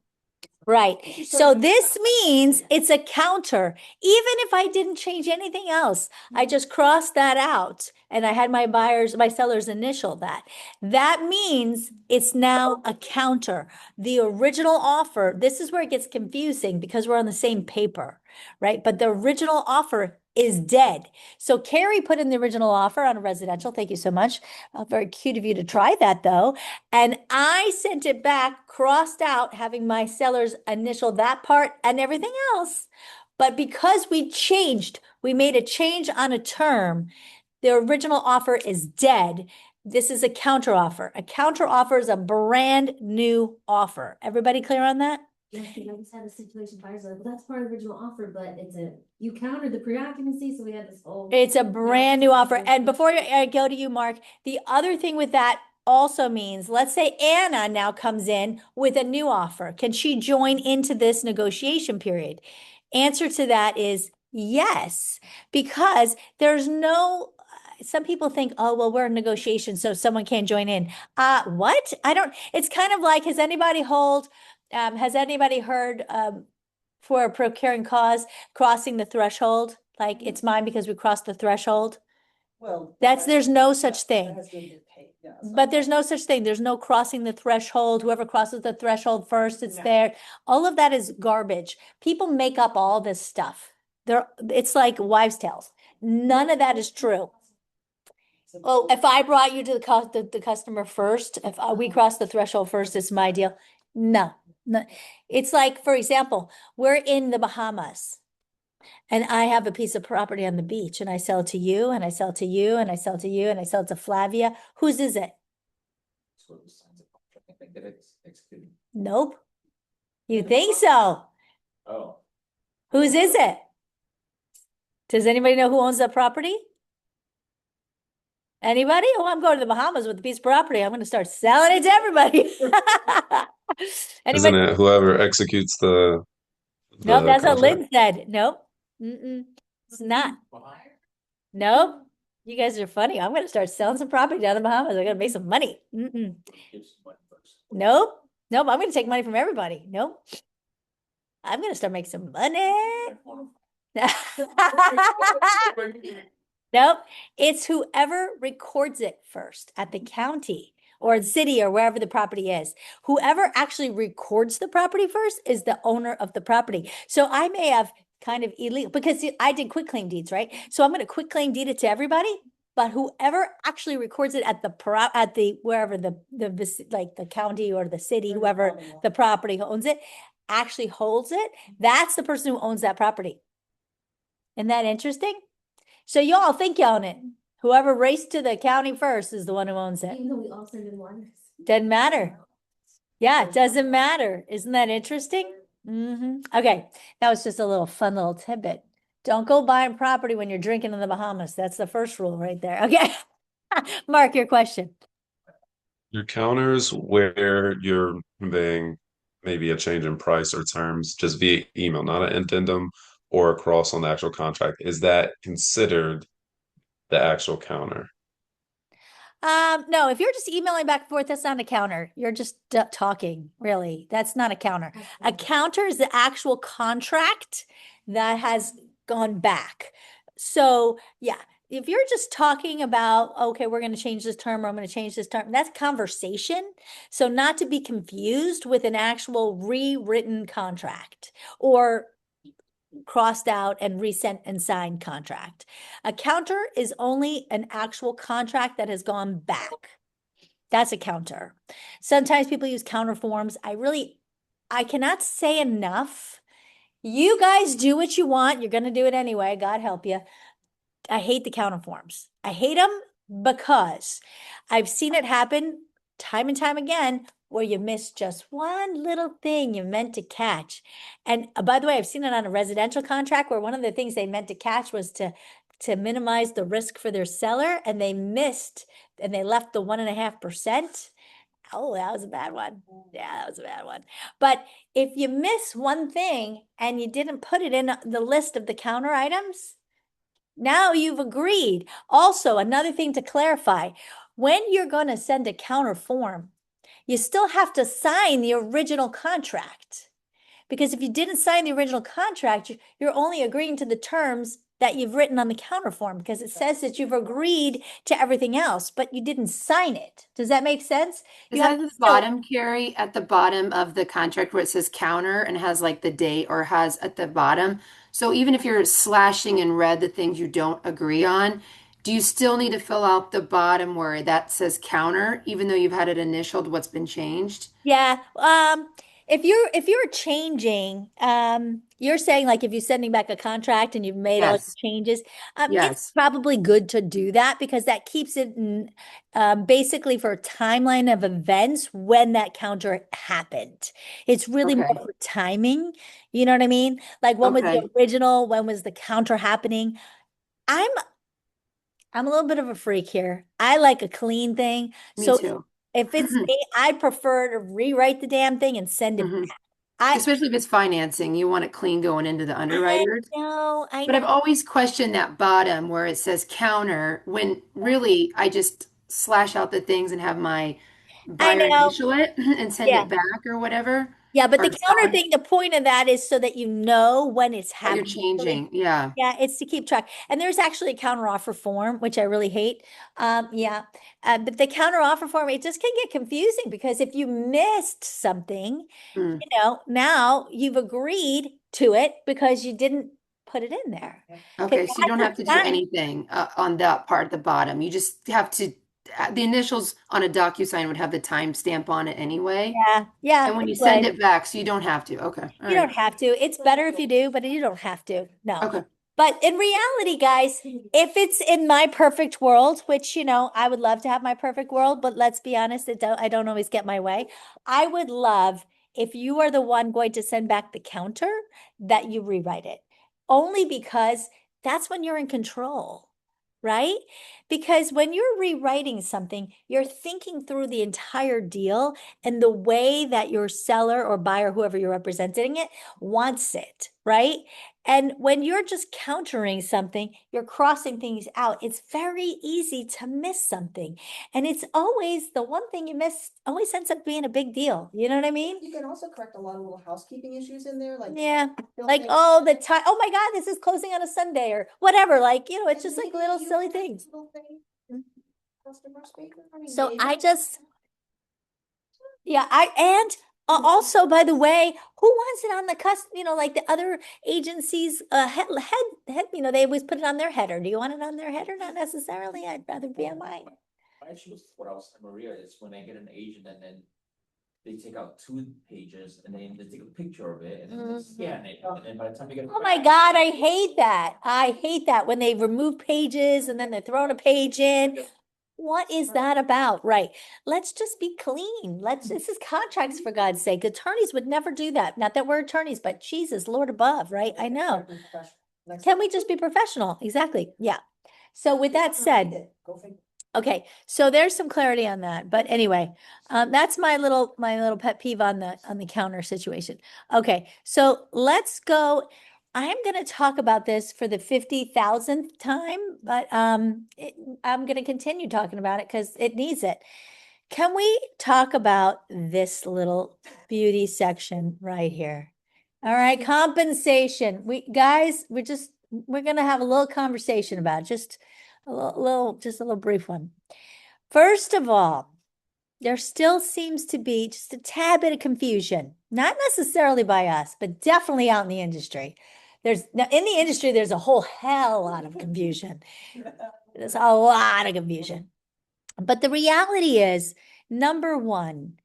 Right. So this means it's a counter. Even if I didn't change anything else, I just crossed that out and I had my sellers initial that. That means it's now a counter. The original offer, this is where it gets confusing because we're on the same paper, right? But the original offer is dead. So Carrie put in the original offer on a residential. Thank you so much. Very cute of you to try that though. And I sent it back, crossed out, having my sellers initial that part and everything else. But because we made a change on a term, the original offer is dead. This is a counter offer. A counter offer is a brand new offer. Everybody clear on that? Yeah, because I just had a situation, buyers are like, well, that's part of the original offer, but you countered the pre-occupancy, so we had this whole. It's a brand new offer. And before I go to you, Mark, the other thing with that also means, let's say Anna now comes in with a new offer. Can she join into this negotiation period? Answer to that is yes, because there's no, some people think, oh, well, we're in negotiation, so someone can't join in. What? It's kind of like, has anybody heard for a procuring cause crossing the threshold? Like it's mine because we crossed the threshold. Well. There's no such that thing. has been paid, yes. But there's no such thing. There's no crossing the threshold. Whoever crosses the threshold first, it's No. there. All of that is garbage. People make up all this stuff. It's like wives' tales. None of that is true. So- Oh, if I brought you to the customer first, if we cross the threshold first, it's my deal. No, no. It's like, for example, we're in the Bahamas. And I have a piece of property on the beach and I sell it to you and I sell it to you and I sell it to you and I sell it to Flavia. Whose is it? So we sign the contract, I think that it's executed. Nope. You think so? Oh. Whose is it? Does anybody know who owns that property? Anybody? Oh, I'm going to the Bahamas with a piece of property. I'm going to start selling it to everybody. Isn't Anybody? it whoever executes the Nope, that's what contract? Lynn said. Nope. Mm-mm. It's not. Nope. You guys are funny. I'm going to start selling some property down in the Bahamas. I'm going to make some money. Mm-mm. Nope. Nope. I'm going to take money from everybody. Nope. I'm going to start making some money. Nope. It's whoever records it first at the county or the city or wherever the property is. Whoever actually records the property first is the owner of the property. So I may have kind of illegal because I did quitclaim deeds, right? So I'm going to quitclaim deed it to everybody, but whoever actually records it at the wherever like the county or the city, whoever the property owns it, actually holds it. That's the person who owns that property. Isn't that interesting? So y'all think you own it. Whoever raced to the county first is the one who owns it. Even though we all send in one. Doesn't matter. Yeah, it doesn't matter. Isn't that interesting? Okay, that was just a little fun little tidbit. Don't go buying property when you're drinking in the Bahamas. That's the first rule right there. Okay. Mark, your question. Your counters where you're conveying maybe a change in price or terms just via email, not an addendum or a cross on the actual contract. Is that considered the actual counter? No, if you're just emailing back and forth, that's not a counter. You're just talking, really. That's not a counter. A counter is the actual contract that has gone back. So, yeah, if you're just talking about, okay, we're going to change this term, or I'm going to change this term, that's conversation. So, not to be confused with an actual rewritten contract or crossed out and resent and signed contract. A counter is only an actual contract that has gone back. That's a counter. Sometimes people use counter forms. I cannot say enough. You guys do what you want. You're going to do it anyway. God help you. I hate the counter forms. I hate them because I've seen it happen time and time again where you miss just one little thing you meant to catch. And by the way, I've seen it on a residential contract where one of the things they meant to catch was to minimize the risk for their seller, and they missed and they left the 1.5%. Oh, that was a bad one. Yeah, that was a bad one. But if you miss one thing and you didn't put it in the list of the counter items, now you've agreed. Also, another thing to clarify, when you're going to send a counter form, you still have to sign the original contract. Because if you didn't sign the original contract, you're only agreeing to the terms that you've written on the counter form, because it says that you've agreed to everything else, but you didn't sign it. Does that make sense? Is You that have at to the still- bottom, Carrie, at the bottom of the contract where it says counter and has like the date, or has at the bottom? So even if you're slashing in red the things you don't agree on, do you still need to fill out the bottom where that says counter, even though you've had it initialed what's been changed? Yeah. If you're changing, you're saying like if you're sending back a contract and you've made all the Yes. changes, it's Yes. probably good to do that, because that keeps it basically for a timeline of events when that counter happened. It's really more Okay. for timing. You know what I mean? Like when was Okay. the original? When was the counter happening? I'm a little bit of a freak here. I like a clean thing. Me So too. if it's me, I prefer to rewrite the damn thing and send it Mhm. back. I Especially if it's financing, you want it clean going into the underwriters. I But I've know. always questioned that bottom where it says counter, when really I just slash out the things and have my I buyer know. initial it and send Yeah. it back or whatever. Yeah, but the Or counter decide thing, the point of that is so that you know when it's what you're happening. changing. Yeah. Yeah, it's to keep track. And there's actually a counter offer form, which I really hate. Yeah. But the counter offer form, it just can get confusing because if you missed something, Mm. now you've agreed to it because you didn't put it in there. Okay, so you don't have to do Fine. anything on that part at the bottom. You just have to, the initials on a DocuSign would have the timestamp on it anyway. Yeah, yeah. And when you it send would. it back, so you don't have to. Okay, all You right. don't have to. It's better if you do, but you don't have to. No. Okay. But in reality, guys, if it's in my perfect world, which, I would love to have my perfect world, but let's be honest, I don't always get my way. I would love if you are the one going to send back the counter that you rewrite it. Only because that's when you're in control, right? Because when you're rewriting something, you're thinking through the entire deal and the way that your seller or buyer, whoever you're representing it, wants it, right? And when you're just countering something, you're crossing things out. It's very easy to miss something. And it's always the one thing you miss always ends up being a big deal. You know what I mean? You can also correct a lot of little housekeeping issues in there, like. Yeah. they'll Like, say, oh, the time, oh my God, this is closing on a Sunday or whatever. Like, it's "And just like maybe little you silly have things. little thing, Mm. customer speaker." I mean, So maybe. I just, yeah, also, by the way, who wants it on the like the other agencies, head, they always put it on their header. Do you want it on their header? Not necessarily. I'd rather be on mine. My issue was what I was telling Maria is when I get an agent and then they take out 2 pages and then they take a picture of it and then they scan it. And then by the time you get it Oh my back, God, I hate that. I hate that when they remove pages and then they're throwing a page in. What is that about? Right. Let's just be clean. This is contracts for God's sake. Attorneys would never do that. Not that we're attorneys, but Jesus, Lord above, right? I know. Next Can one. we just be professional? Exactly. Yeah. So with that said, Go figure. okay, so there's some clarity on that. But anyway, that's my little pet peeve on the counter situation. Okay, so let's go. I am going to talk about this for the 50,000th time, but I'm going to continue talking about it because it needs it. Can we talk about this little beauty section right here? All right, compensation. We're going to have a little conversation about it, just a little brief one. First of all, there still seems to be just a tad bit of confusion, not necessarily by us, but definitely out in the industry. In the industry, there's a whole hell lot of confusion. There's a lot of confusion. But the reality is, number one,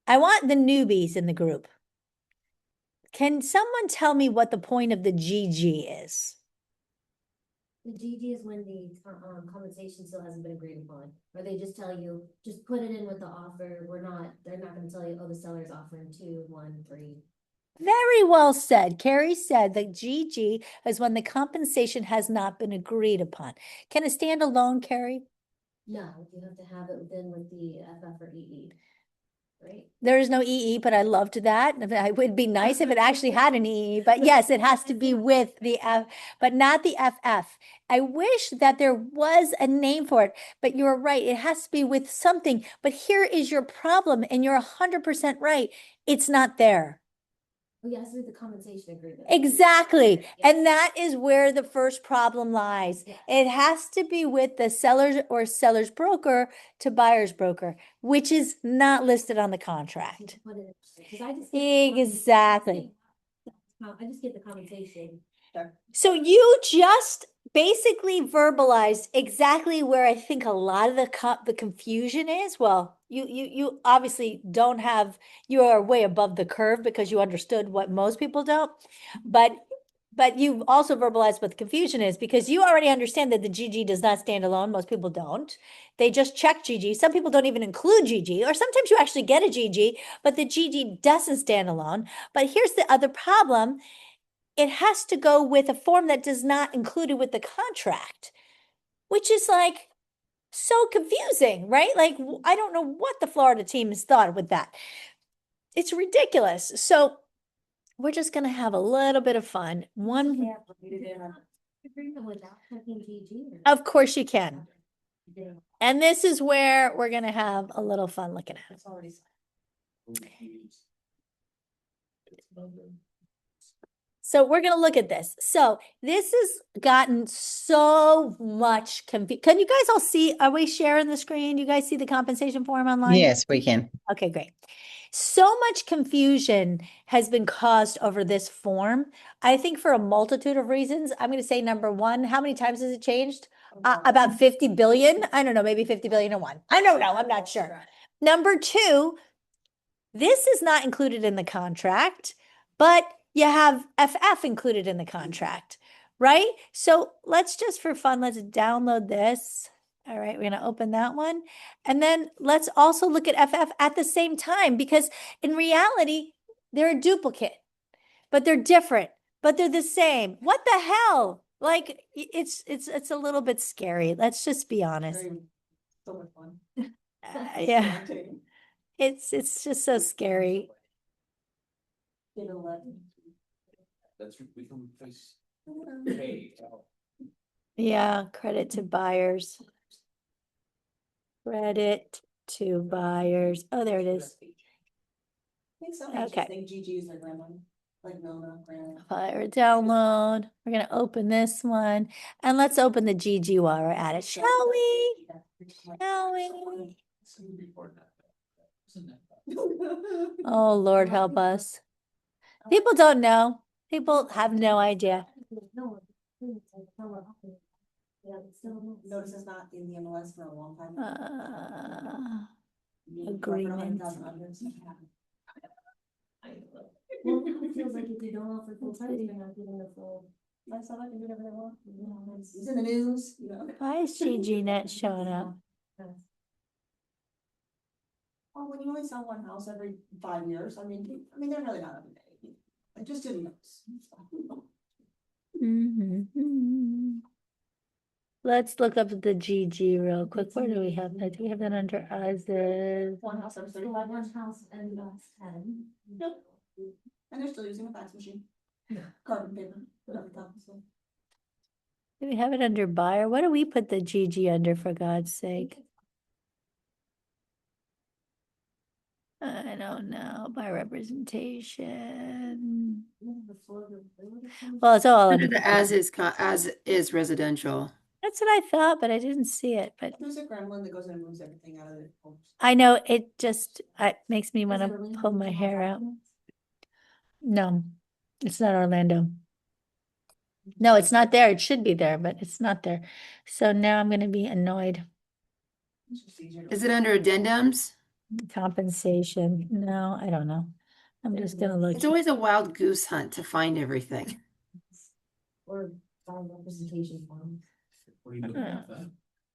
I want the newbies in the group. Can someone tell me what the point of the GG is? The GG is when the compensation still hasn't been agreed upon, or they just tell you, just put it in with the offer. They're not gonna tell you, oh, the seller's offering 2, 1, 3. Very well said. Carrie said that GG is when the compensation has not been agreed upon. Can it stand alone, Carrie? No, you have to have it within with the FF or EE, right? There is no EE, but I loved that. It would be nice if it actually had an EE, but yes, it has to be with the F, but not the FF. I wish that there was a name for it, but you're right. It has to be with something. But here is your problem, and you're 100% right. It's not there. Oh, yes, with the compensation agreement. Exactly. Yes. And that is where the first problem lies. Yes. It has to be with the seller's or seller's broker to buyer's broker, which is not listed on the contract. Put it in, 'cause I just get the Exactly. I just get the compensation. So you just basically verbalized exactly where I think a lot of the confusion is. Well, you obviously don't have, you are way above the curve because you understood what most people don't. But you've also verbalized what the confusion is because you already understand that the GG does not stand alone. Most people don't. They just check GG. Some people don't even include GG, or sometimes you actually get a GG, but the GG doesn't stand alone. But here's the other problem. It has to go with a form that does not include it with the contract, which is like so confusing, right? Like, I don't know what the Florida team has thought with that. It's ridiculous. So we're just going to have a little bit of fun. Agreement without checking GG. Of course you can. And this is where we're going to have a little fun looking at it. It's already. So we're gonna look at this. So this has gotten so much Can you guys all see? Are we sharing the screen? You guys see the compensation form online? Yes, we can. Okay, great. So much confusion has been caused over this form. I think for a multitude of reasons. I'm going to say number one, how many times has it changed? About 50 billion. I don't know, maybe 50 billion and one. I don't know. I'm not sure. Number two, this is not included in the contract, but you have FF included in the contract, right? So let's just for fun, let's download this. All right, we're going to open that one. And then let's also look at FF at the same time, because in reality, they're a duplicate, but they're different, but they're the same. What the hell? Like it's a little bit scary. Let's just be honest. So much fun. Yeah, it's just so scary. We can replace pay. Yeah, credit to buyers. Credit to buyers. Oh, there it is. I think some agents Okay. think GG is their grandmother, like Nona, grandma. Fire download. We're gonna open this one, and let's open the GG while we're at it, shall we? Shall we? Oh, Lord, help us. People don't know. People have no idea. Notice it's not in the MLS for a long time. Agreement. Well, it feels like if you don't offer full time, you're not getting the full. That's how I can do whatever they want. It's in the news, you know. Why is GG not showing up? Oh, when you only sell one house every 5 years, I mean, they're really not every day. I just didn't notice. Mhm. Let's look up the GG real quick. Where do we have that? Do we have that under others? One house every 35 One years. house and that's 10. Yep. And they're still using a fax machine. Carbon paper. Whatever counts, so. Do we have it under buyer? What do we put the GG under, for God's sake? I don't know. By representation. Well, it's all Under under. the as is residential. That's what I thought, but I didn't see it. But There's a gremlin that goes in and moves everything out of the homes. I know it just makes me want to pull my hair out. No, it's not Orlando. No, it's not there. It should be there, but it's not there. So now I'm going to be annoyed. It's just easier to- Is it under addendums? Compensation. No, I don't know. I'm just going to look. It's always a wild goose hunt to find everything. Or representation form. What are you looking at that?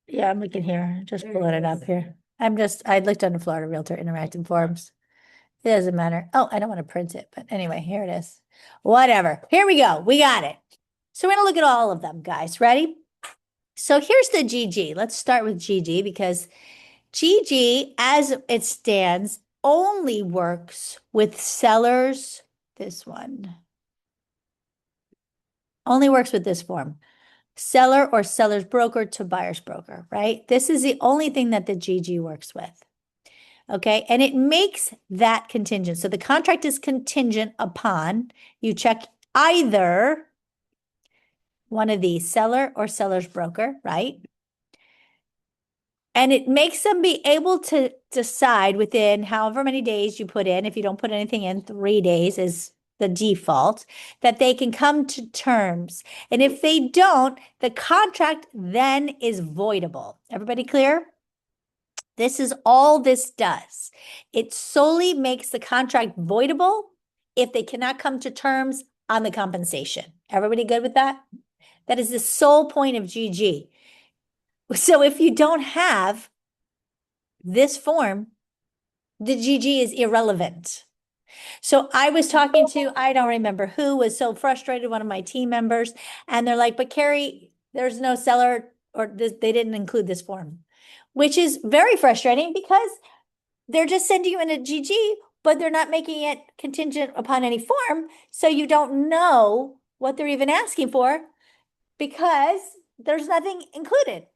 Yeah, I'm looking here, just pulling it up here. I looked under Florida Realtor Interactive Forms. It doesn't matter. Oh, I don't want to print it, but anyway, here it is. Whatever. Here we go. We got it. So we're going to look at all of them, guys. Ready? So here's the GG. Let's start with GG because GG, as it stands, only works with sellers. This one only works with this form. Seller or seller's broker to buyer's broker, right? This is the only thing that the GG works with. Okay, and it makes that contingent. So the contract is contingent upon you check either one of these, seller or seller's broker, right? And it makes them be able to decide within however many days you put in. If you don't put anything in, 3 days is the default, that they can come to terms. And if they don't, the contract then is voidable. Everybody clear? This is all this does. It solely makes the contract voidable if they cannot come to terms on the compensation. Everybody good with that? That is the sole point of GG. So if you don't have this form, the GG is irrelevant. So I was talking to, I don't remember who, was so frustrated, one of my team members, and they're like, but Carrie, there's no seller, or this, they didn't include this form, which is very frustrating because they're just sending you in a GG, but they're not making it contingent upon any form. So you don't know what they're even asking for because there's nothing included.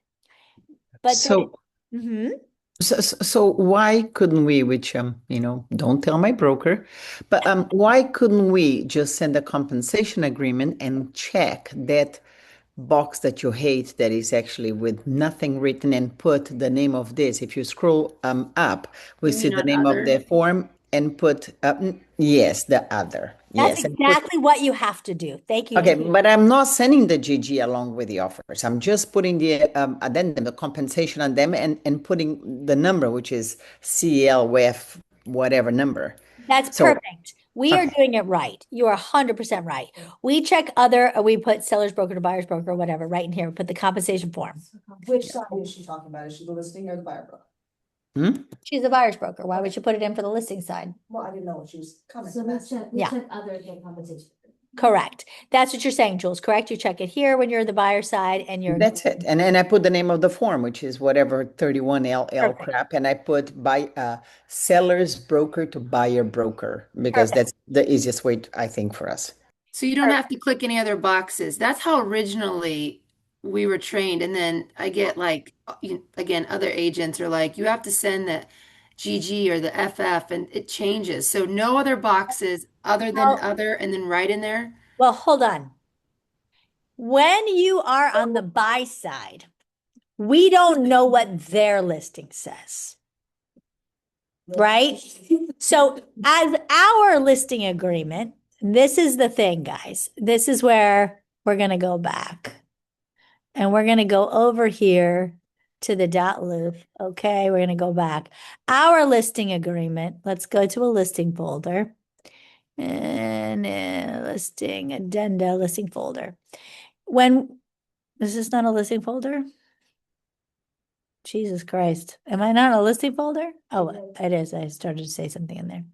But So Mhm. So why couldn't we, which don't tell my broker, but why couldn't we just send a compensation agreement and check that box that you hate that is actually with nothing written and put the name of this? If you scroll up, we You see mean the on name of other? the form and put yes, the other. That's Yes. And put exactly what you have to do. Thank you. okay, but I'm not sending the GG along with the offers. I'm just putting the addendum, the compensation on them and putting the number, which is CL with whatever number. That's So, perfect. We are okay. doing it right. You are 100% right. We check other, we put seller's broker to buyer's broker, whatever, right in here. We put the compensation form. Which side is she talking about? Is she the listing or the buyer broker? She's a buyer's broker. Why would you put it in for the listing side? Well, I didn't know what she was coming So from. we Yeah. check other than compensation. Correct. That's what you're saying, Jules, correct? You check it here when you're the buyer side and you're. That's it. And I put the name of the form, which is whatever 31LL Perfect. crap. And I put by seller's broker to buyer broker because Perfect. that's the easiest way, I think, for us. So you don't have to click any other boxes. That's how originally we were trained. And then I get like, again, other agents are like, you have to send the GG or the FF and it changes. So no other boxes other than Well- other and then right in there. Well, hold on. When you are on the buy side, we don't know what their listing says, right? So as our listing agreement, this is the thing, guys. This is where we're going to go back. And we're going to go over here to the dot loop. Okay, we're going to go back. Our listing agreement, let's go to a listing folder. And listing, addenda, listing folder. When, is this not a listing folder? Jesus Christ. Am I not in a listing folder? Oh, it is. I started to say something in there.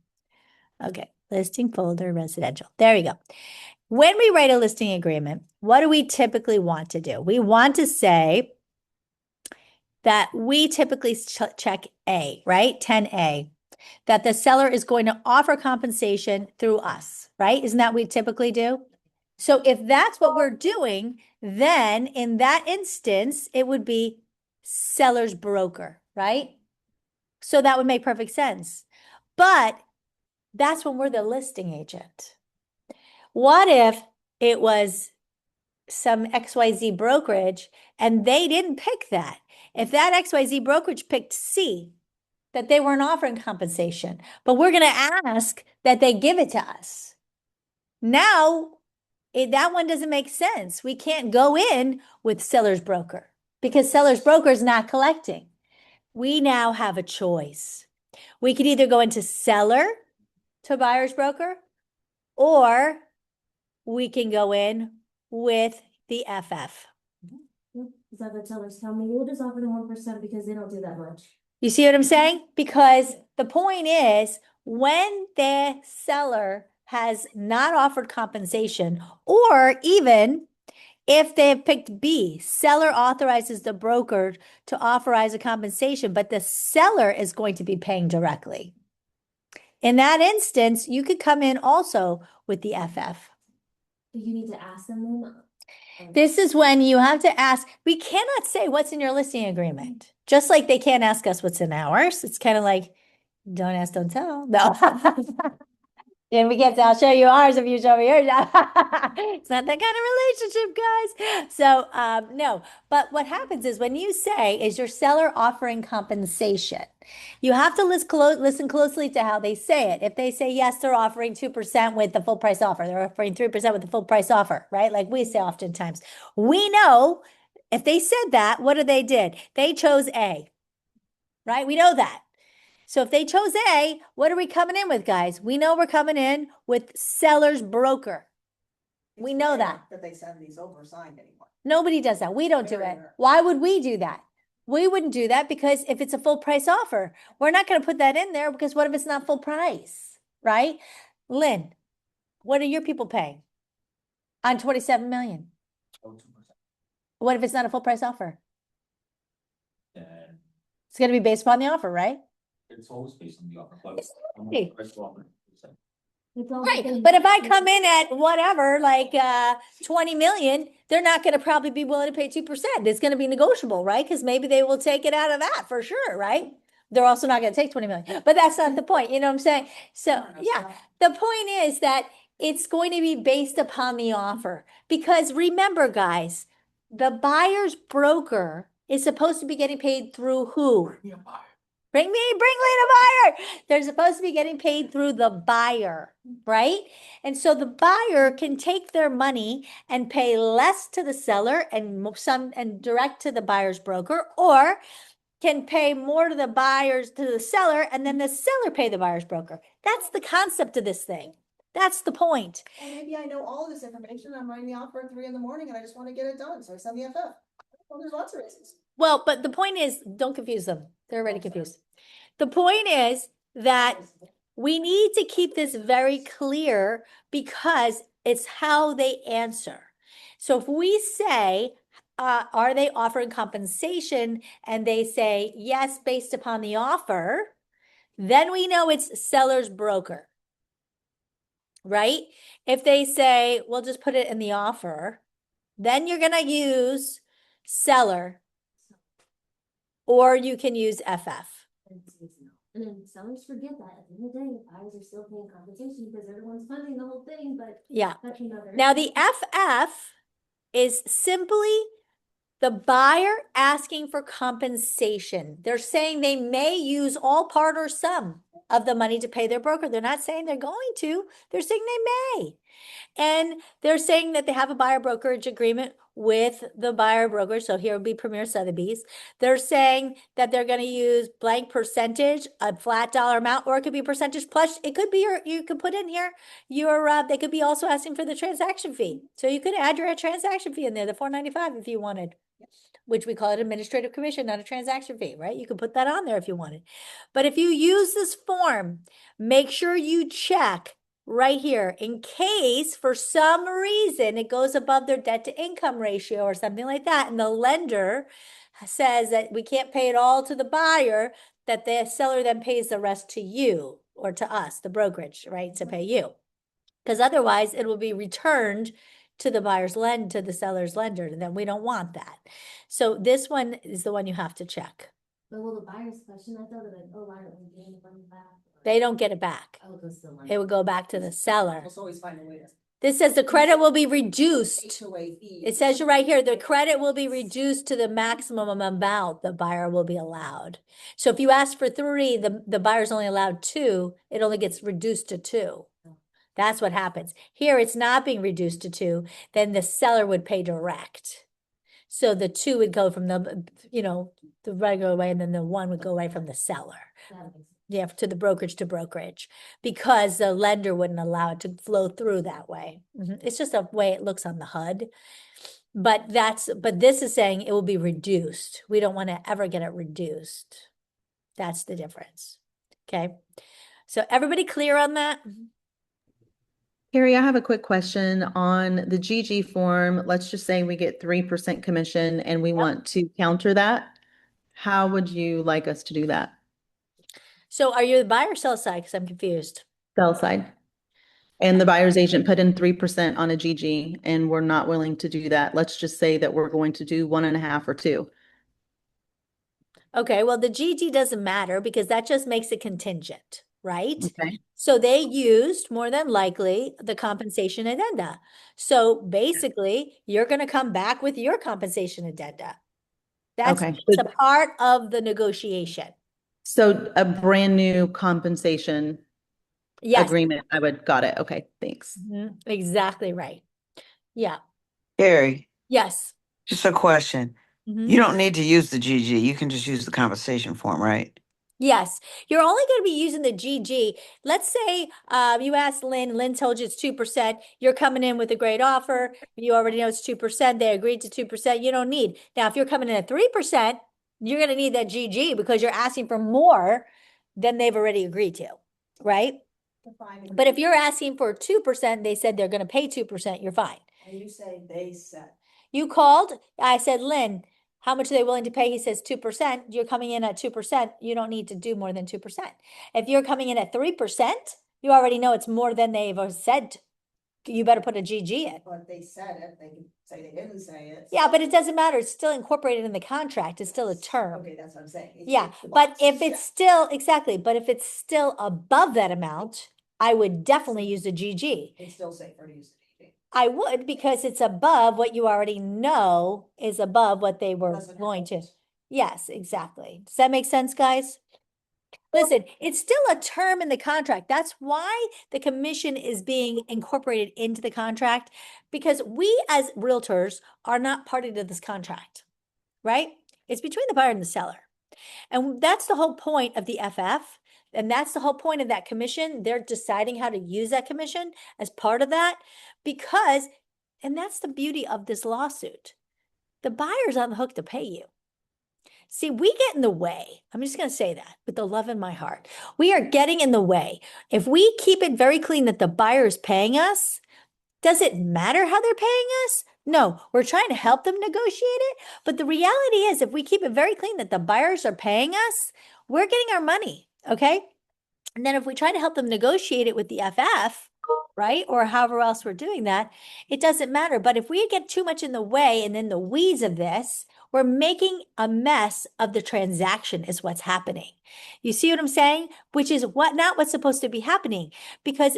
Okay, listing folder, residential. There we go. When we write a listing agreement, what do we typically want to do? We want to say that we typically check A, right? 10A, that the seller is going to offer compensation through us, right? Isn't that what we typically do? So if that's what we're doing, then in that instance, it would be seller's broker, right? So that would make perfect sense. But that's when we're the listing agent. What if it was some XYZ brokerage and they didn't pick that? If that XYZ brokerage picked C, that they weren't offering compensation, but we're going to ask that they give it to us. Now, that one doesn't make sense. We can't go in with seller's broker because seller's broker is not collecting. We now have a choice. We could either go into seller to buyer's broker, or we can go in with the FF. Is that the tellers tell me, we'll just offer them 1% because they don't do that much. You see what I'm saying? Because the point is, when the seller has not offered compensation, or even if they have picked B, seller authorizes the broker to authorize a compensation, but the seller is going to be paying directly. In that instance, you could come in also with the FF. You need to ask them then. This is when you have to ask. We cannot say what's in your listing agreement, just like they can't ask us what's in ours. It's kind of like, don't ask, don't tell. No. And we can't say, I'll show you ours if you show me yours. It's not that kind of relationship, guys. So no, but what happens is when you say, is your seller offering compensation? You have to listen closely to how they say it. If they say, yes, they're offering 2% with the full price offer, they're offering 3% with the full price offer, right? Like we say oftentimes. We know if they said that, what did? They chose A, right? We know that. So if they chose A, what are we coming in with, guys? We know we're coming in with seller's broker. We It's know rare that. That they send these over signed anymore. Nobody does that. We don't do Very it. rare. Why would we do that? We wouldn't do that because if it's a full price offer, we're not going to put that in there because what if it's not full price, right? Lynn, what are your people paying on 27 million? Oh, 2%. What if it's not a full price offer? Then It's going to be based upon the offer, right? it's always based on the offer. Exactly. Price offer, 2%. It's all Right, within- but if I come in at whatever, like 20 million, they're not going to probably be willing to pay 2%. It's going to be negotiable, right? Because maybe they will take it out of that for sure, right? they're also not gonna take 20 million, but that's not the point, you know what I'm saying? So, yeah, the point is that it's going to be based upon the offer, because remember, guys, the buyer's broker is supposed to be getting paid through who? Bring Lee the buyer. They're supposed to be getting paid through the buyer, right? And so the buyer can take their money and pay less to the seller and direct to the buyer's broker, or can pay more to the seller, and then the seller pay the buyer's broker. That's the concept of this thing. That's the point. Well, maybe I know all this information, I'm writing the offer at 3 in the morning and I just wanna get it done, so I send the FF. Well, there's lots of reasons. Well, but the point is, don't confuse them. They're already confused. The point is that we need to keep this very clear, because it's how they answer. So if we say, are they offering compensation? And they say, yes, based upon the offer, then we know it's seller's broker, right? If they say, we'll just put it in the offer, then you're gonna use seller, or you can use FF. And then sellers forget that at the end of the day, the buyers are still paying compensation because they're the ones funding the whole thing, but Yeah. that's another. Now the FF is simply the buyer asking for compensation. They're saying they may use all, part, or some of the money to pay their broker. They're not saying they're going to, they're saying they may. And they're saying that they have a buyer brokerage agreement with the buyer broker. So here would be Premier Sotheby's. They're saying that they're going to use blank percentage, a flat dollar amount, or it could be percentage plus. It could be you could put in here they could be also asking for the transaction fee. So you could add your transaction fee in there, the $4.95 if you wanted, which we call it administrative commission, not a transaction fee, right? You could put that on there if you wanted. But if you use this form, make sure you check right here, in case for some reason it goes above their debt to income ratio or something like that, and the lender says that we can't pay it all to the buyer, that the seller then pays the rest to you or to us, the brokerage, right, to pay you. Because otherwise it will be returned to the buyer's to the seller's lender, and then we don't want that. So this one is the one you have to check. But will the buyers question that though? They're like, oh, why aren't we getting the money back? They don't get it back. Oh, it goes to the lender. It would go back to the seller. Let's always find a way to. This says the credit will be reduced. HOA fees. It says right here, the credit will be reduced to the maximum amount the buyer will be allowed. So if you ask for 3, the buyer's only allowed 2, it only gets reduced to 2. That's what happens. Here, it's not being reduced to 2, then the seller would pay direct. So the 2 would go from the regular way, and then the 1 would go away from the seller. That makes sense. Yeah, to the brokerage, because the lender wouldn't allow it to flow through that way. It's just a way it looks on the HUD. But this is saying it will be reduced. We don't want to ever get it reduced. That's the difference. Okay. So everybody clear on that? Carrie, I have a quick question on the GG form. Let's just say we get 3% commission and we want to counter that. How would you like us to do that? So are you the buyer or sell side? Because I'm confused. Sell side. And the buyer's agent put in 3% on a GG, and we're not willing to do that. Let's just say that we're going to do 1.5 or 2. Okay, well, the GG doesn't matter because that just makes it contingent, right? Okay. So they used, more than likely, the compensation addenda. So basically, you're going to come back with your compensation addenda. That's Okay. a part of the negotiation. So a brand new compensation Yes. agreement, got it. Okay, thanks. Exactly right. Yeah. Gary, Yes. just a question. Mhm. You don't need to use the GG. You can just use the compensation form, right? Yes, you're only going to be using the GG. Let's say you asked Lynn told you it's 2%. You're coming in with a great offer. You already know it's 2%. They agreed to 2%. You don't need. Now, if you're coming in at 3%, you're going to need that GG because you're asking for more than they've already agreed to, right? But if you're asking for 2%, they said they're going to pay 2%, you're fine. And you say they said. You called, I said, Lynn, how much are they willing to pay? He says 2%. You're coming in at 2%. You don't need to do more than 2%. If you're coming in at 3%, you already know it's more than they've said. You better put a GG in. But they said it, say they didn't say it. Yeah, but it doesn't matter. It's still incorporated in the contract. It's still a term. Okay, that's what I'm saying. Yeah, It's the but box. if it's still, exactly, but if it's still above that amount, I would definitely use the GG. It's still safer to use the GG. I would, because it's above what you already know is above what they were Doesn't going to. help. Yes, exactly. Does that make sense, guys? Listen, it's still a term in the contract. That's why the commission is being incorporated into the contract, because we as realtors are not party to this contract, right? It's between the buyer and the seller. And that's the whole point of the FF. And that's the whole point of that commission. They're deciding how to use that commission as part of that because, and that's the beauty of this lawsuit. The buyer's on the hook to pay you. See, we get in the way. I'm just going to say that with the love in my heart. We are getting in the way. If we keep it very clean that the buyer is paying us, does it matter how they're paying us? No, we're trying to help them negotiate it. But the reality is, if we keep it very clean that the buyers are paying us, we're getting our money. Okay. And then if we try to help them negotiate it with the FF, right, or however else we're doing that, it doesn't matter. But if we get too much in the way and in the weeds of this, we're making a mess of the transaction is what's happening. You see what I'm saying? Which is not what's supposed to be happening, because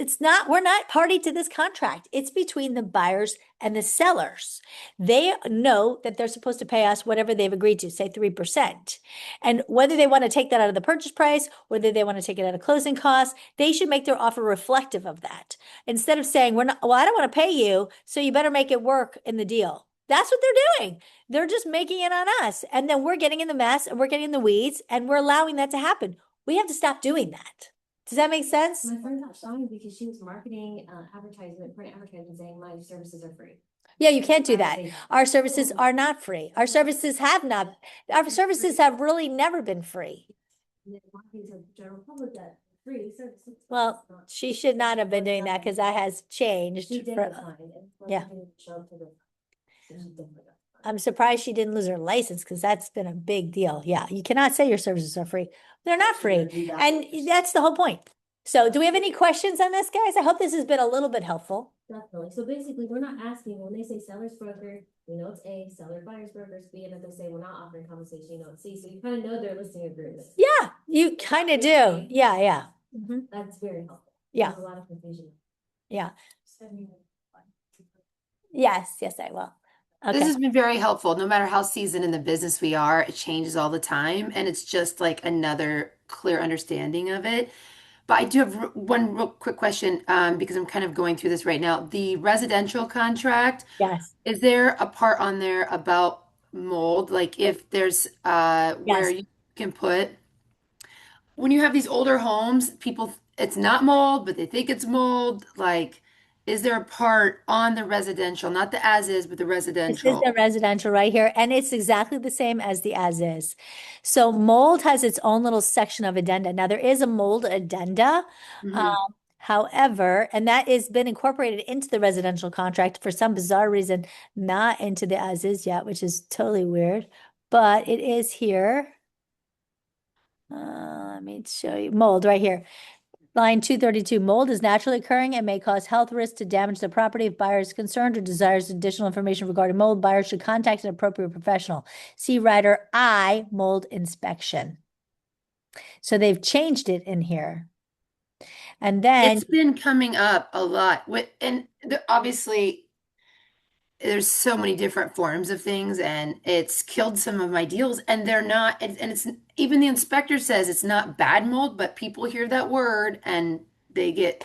we're not party to this contract. It's between the buyers and the sellers. They know that they're supposed to pay us whatever they've agreed to, say 3%. And whether they want to take that out of the purchase price, whether they want to take it out of closing costs, they should make their offer reflective of that. Instead of saying, I don't want to pay you, so you better make it work in the deal. That's what they're doing. They're just making it on us. And then we're getting in the mess and we're getting in the weeds and we're allowing that to happen. We have to stop doing that. Does that make sense? My friend got stung because she was marketing, print advertisement saying my services are free. Yeah, you can't do that. Our services are not free. Our services have really never been free. And then marketing to the general public that free services. Well, she should not have been doing that because that has changed. She did for- it fine. yeah. Show up to the. She did it. I'm surprised she didn't lose her license because that's been a big deal. Yeah, you cannot say your services are free. They're not free. And that's the whole point. So do we have any questions on this, guys? I hope this has been a little bit helpful. Definitely. So basically, we're not asking when they say seller's broker, we know it's A, seller buyer's broker is B, and if they say we're not offering compensation, you know it's C. So you kind of know their listing agreement. Yeah, you kind of do. Yeah, yeah. Mhm. That's very helpful. Yeah. There's a lot of confusion. Yeah. Yes, I will. This Okay. has been very helpful. No matter how seasoned in the business we are, it changes all the time, and it's just like another clear understanding of it. But I do have one real quick question, because I'm kind of going through this right now. The residential contract, Yes. is there a part on there about mold? Like if there's where Yes. you can put, when you have these older homes, people, it's not mold, but they think it's mold. Like, is there a part on the residential, not the as is, but the This is residential? the residential right here, and it's exactly the same as the as is. So mold has its own little section of addenda. Now there is a mold addenda. Mhm. However, and that has been incorporated into the residential contract for some bizarre reason, not into the as is yet, which is totally weird, but it is here. Let me show you mold right here. Line 232, mold is naturally occurring and may cause health risks to damage the property. If buyer is concerned or desires additional information regarding mold, buyer should contact an appropriate professional. See Rider I, mold inspection. So they've changed it in here. And then, It's been coming up a lot with, and obviously there's so many different forms of things, and it's killed some of my deals, and they're not, and it's, even the inspector says it's not bad mold, but people hear that word and they get,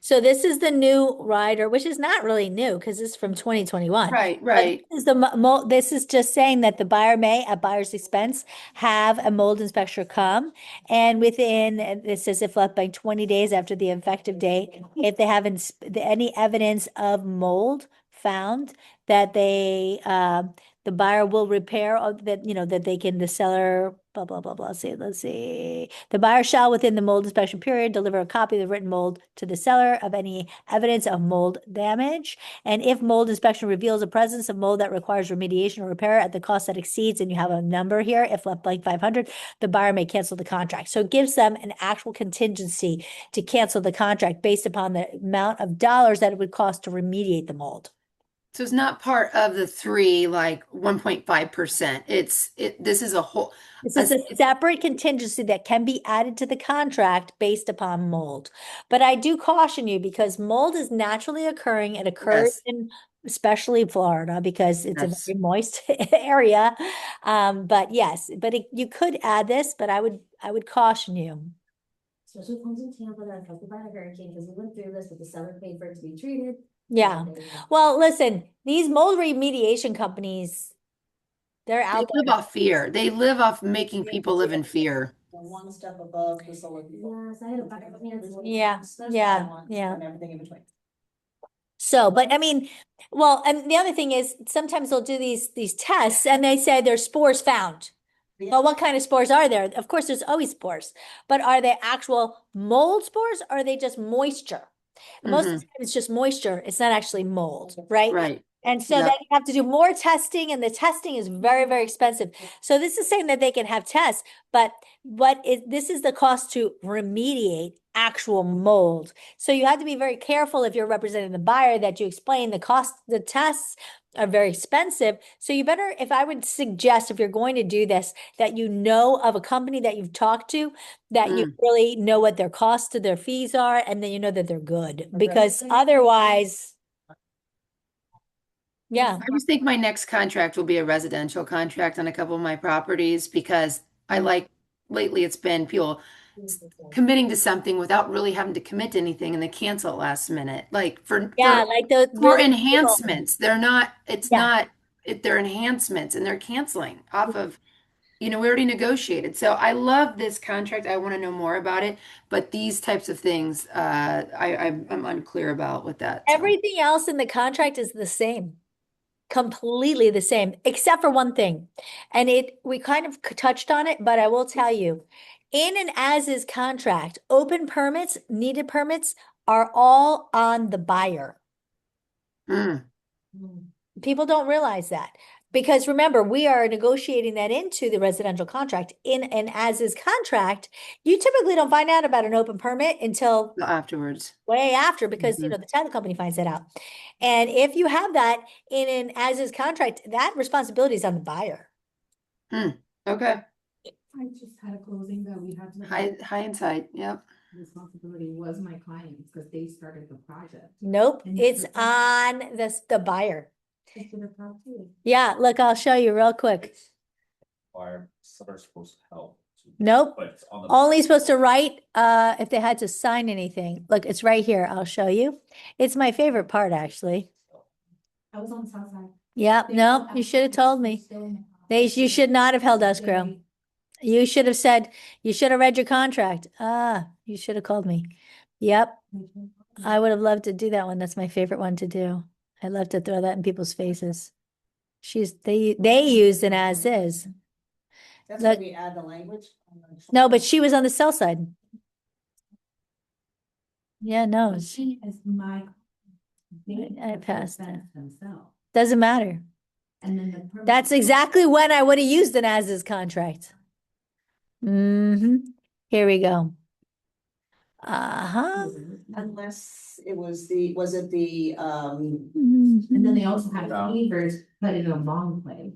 so this is the new rider, which is not really new because it's from 2021. right, But right. this is just saying that the buyer may, at buyer's expense, have a mold inspector come, and within, it says if left by 20 days after the effective date, if they have any evidence of mold found, that they, the buyer will repair, that, that they can, the seller, blah, blah, blah, blah. Let's see. The buyer shall, within the mold inspection period, deliver a copy of the written mold to the seller of any evidence of mold damage. And if mold inspection reveals a presence of mold that requires remediation or repair at the cost that exceeds, and you have a number here, if left blank 500, the buyer may cancel the contract. So it gives them an actual contingency to cancel the contract based upon the amount of dollars that it would cost to remediate the mold. So it's not part of the three, like 1.5%. This is a whole, This is a separate contingency that can be added to the contract based upon mold. But I do caution you because mold is naturally occurring. It occurs Yes. in especially Florida because it's a Yes. very moist area. But yes, but you could add this, but I would caution you. Especially homes in Tampa that are affected by a hurricane, because we went through this with the seller paid for it to be treated. Yeah. Well, listen, these mold remediation companies, they're They out live there. off fear. They live off making people live in fear. They're one step above the solar people. Yes, I had a buyer cancel. Yeah, There's yeah, that one yeah. And everything in between. So, but I mean, well, and the other thing is sometimes they'll do these tests and they say there's spores found. Well, what kind of spores are there? Of course, there's always spores, but are they actual mold spores or are they just moisture? Most of the time it's just moisture. It's not actually mold, right? Right. And so Yep. then you have to do more testing, and the testing is very, very expensive. So this is saying that they can have tests, but this is the cost to remediate actual mold. So you have to be very careful if you're representing the buyer that you explain the cost, the tests are very expensive. So you better, if I would suggest, if you're going to do this, that you know of a company that you've talked to, that you really know what their costs to their fees are, and then you know that they're good. Because otherwise, yeah. I just think my next contract will be a residential contract on a couple of my properties because I like lately it's been people committing to something without really having to commit to anything and they cancel at last minute. Like for like the for really enhancements. They're not, it's Yeah. not, they're enhancements and they're canceling off of, we already negotiated. So I love this contract. I want to know more about it, but these types of things, I'm unclear about with that. So. Everything else in the contract is the same. Completely the same, except for one thing. And we kind of touched on it, but I will tell you, in an as-is contract, open permits, needed permits are all on the buyer. Mm. People don't realize that. Because remember, we are negotiating that into the residential contract. In an as-is contract, you typically don't find out about an open permit until Afterwards. way after, because the title company finds that out. And if you have that in an as-is contract, that responsibility is on the buyer. Okay. I just had a closing that we had to. High insight. Yep. Responsibility was my clients because they started the project. Nope, And it's that's on the buyer. They should have helped too. Yeah, look, I'll show you real quick. Buyer, seller's supposed to help. Nope. But it's on the. Only supposed to write if they had to sign anything. Look, it's right here. I'll show you. It's my favorite part, actually. I was on the south side. Yeah, no, you should have told me. You should not have held escrow. You should have said, you should have read your contract. You should have called me. Yep, I would have loved to do that one. That's my favorite one to do. I love to throw that in people's faces. They used an as is. That's Look. why we add the language. No, but she was on the sell side. Yeah, no, She is my. I passed it. Themselves. Doesn't matter. And then the. permit- That's exactly when I would have used an as is contract. Here we go. Unless it was was it the, And then they also had Yeah. neighbors put in a long play.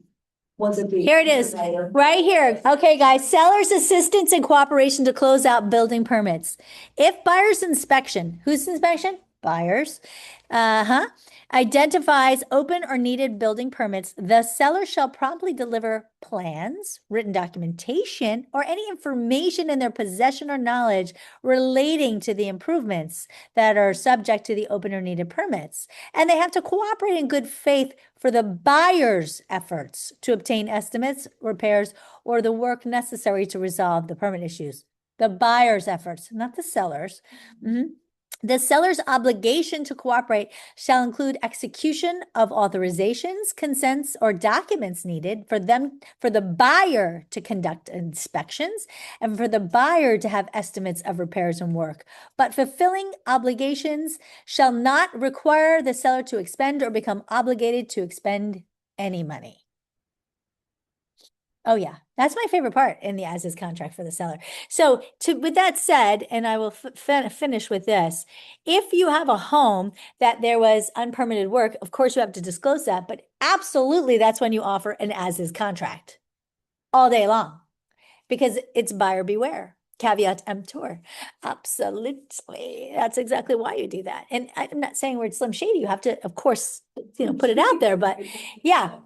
was it the? Here it is, right here. Okay, guys, seller's assistance and cooperation to close out building permits. If buyer's inspection, whose inspection? Buyers. Identifies open or needed building permits, the seller shall promptly deliver plans, written documentation, or any information in their possession or knowledge relating to the improvements that are subject to the open or needed permits. And they have to cooperate in good faith for the buyer's efforts to obtain estimates, repairs, or the work necessary to resolve the permit issues. The buyer's efforts, not the seller's. The seller's obligation to cooperate shall include execution of authorizations, consents, or documents needed for the buyer to conduct inspections and for the buyer to have estimates of repairs and work. But fulfilling obligations shall not require the seller to expend or become obligated to expend any money. Oh yeah, That's my favorite part in the as-is contract for the seller. So with that said, and I will finish with this, if you have a home that there was unpermitted work, of course you have to disclose that, but absolutely that's when you offer an as-is contract all day long because it's buyer beware. Caveat emptor. Absolutely. That's exactly why you do that. And I'm not saying we're Slim Shady. You have to, of course, put it out there, but yeah.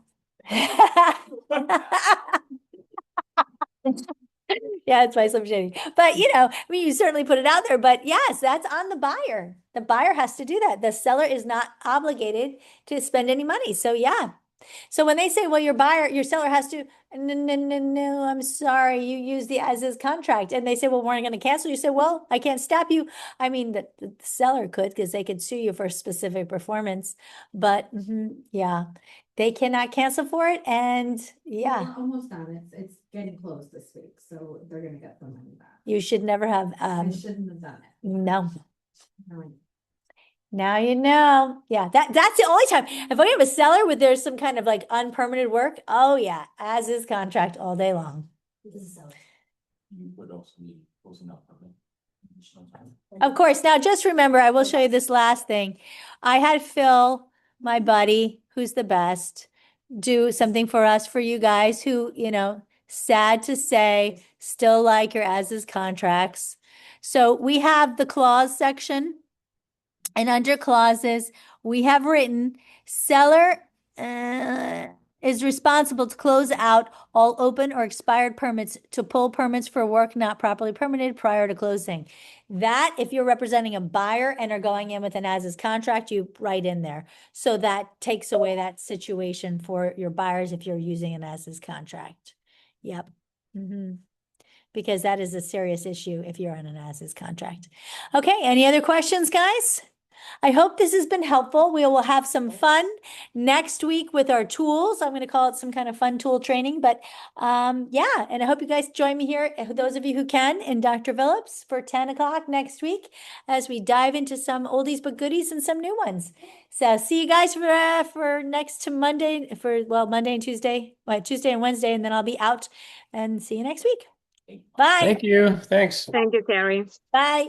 Yeah, it's my Slim Shady. But I mean, you certainly put it out there, but yes, that's on the buyer. The buyer has to do that. The seller is not obligated to spend any money. So yeah. So when they say, well, your seller has to, no, I'm sorry, you use the as-is contract. And they say, well, we're going to cancel. You say, well, I can't stop you. I mean, the seller could, because they could sue you for specific performance. But yeah, they cannot cancel for it. And yeah, We're almost done. It's getting close this week, so they're gonna get the money back. you should never have, I shouldn't have done it. no. No. Now you know. Yeah, that's the only time. If we have a seller where there's some kind of like unpermitted work, oh yeah, as is contract all day long. This is seller. You would also need closing out permit. Additional time. Of course. Now just remember, I will show you this last thing. I had Phil, my buddy, who's the best, do something for us, for you guys who, sad to say, still like your as-is contracts. So we have the clause section. And under clauses, we have written seller is responsible to close out all open or expired permits, to pull permits for work not properly permitted prior to closing. That, if you're representing a buyer and are going in with an as-is contract, you write in there. So that takes away that situation for your buyers if you're using an as-is contract. Yep. Because that is a serious issue if you're on an as-is contract. Okay, any other questions, guys? I hope this has been helpful. We will have some fun next week with our tools. I'm going to call it some kind of fun tool training, but yeah, and I hope you guys join me here, those of you who can, in Dr. Phillips for 10 o'clock next week as we dive into some oldies but goodies and some new ones. So see you guys for next to Monday, Monday and Tuesday, Tuesday and Wednesday, and then I'll be out, and see you next week. Bye. Thank you. Thanks. Thank you, Terry. Bye.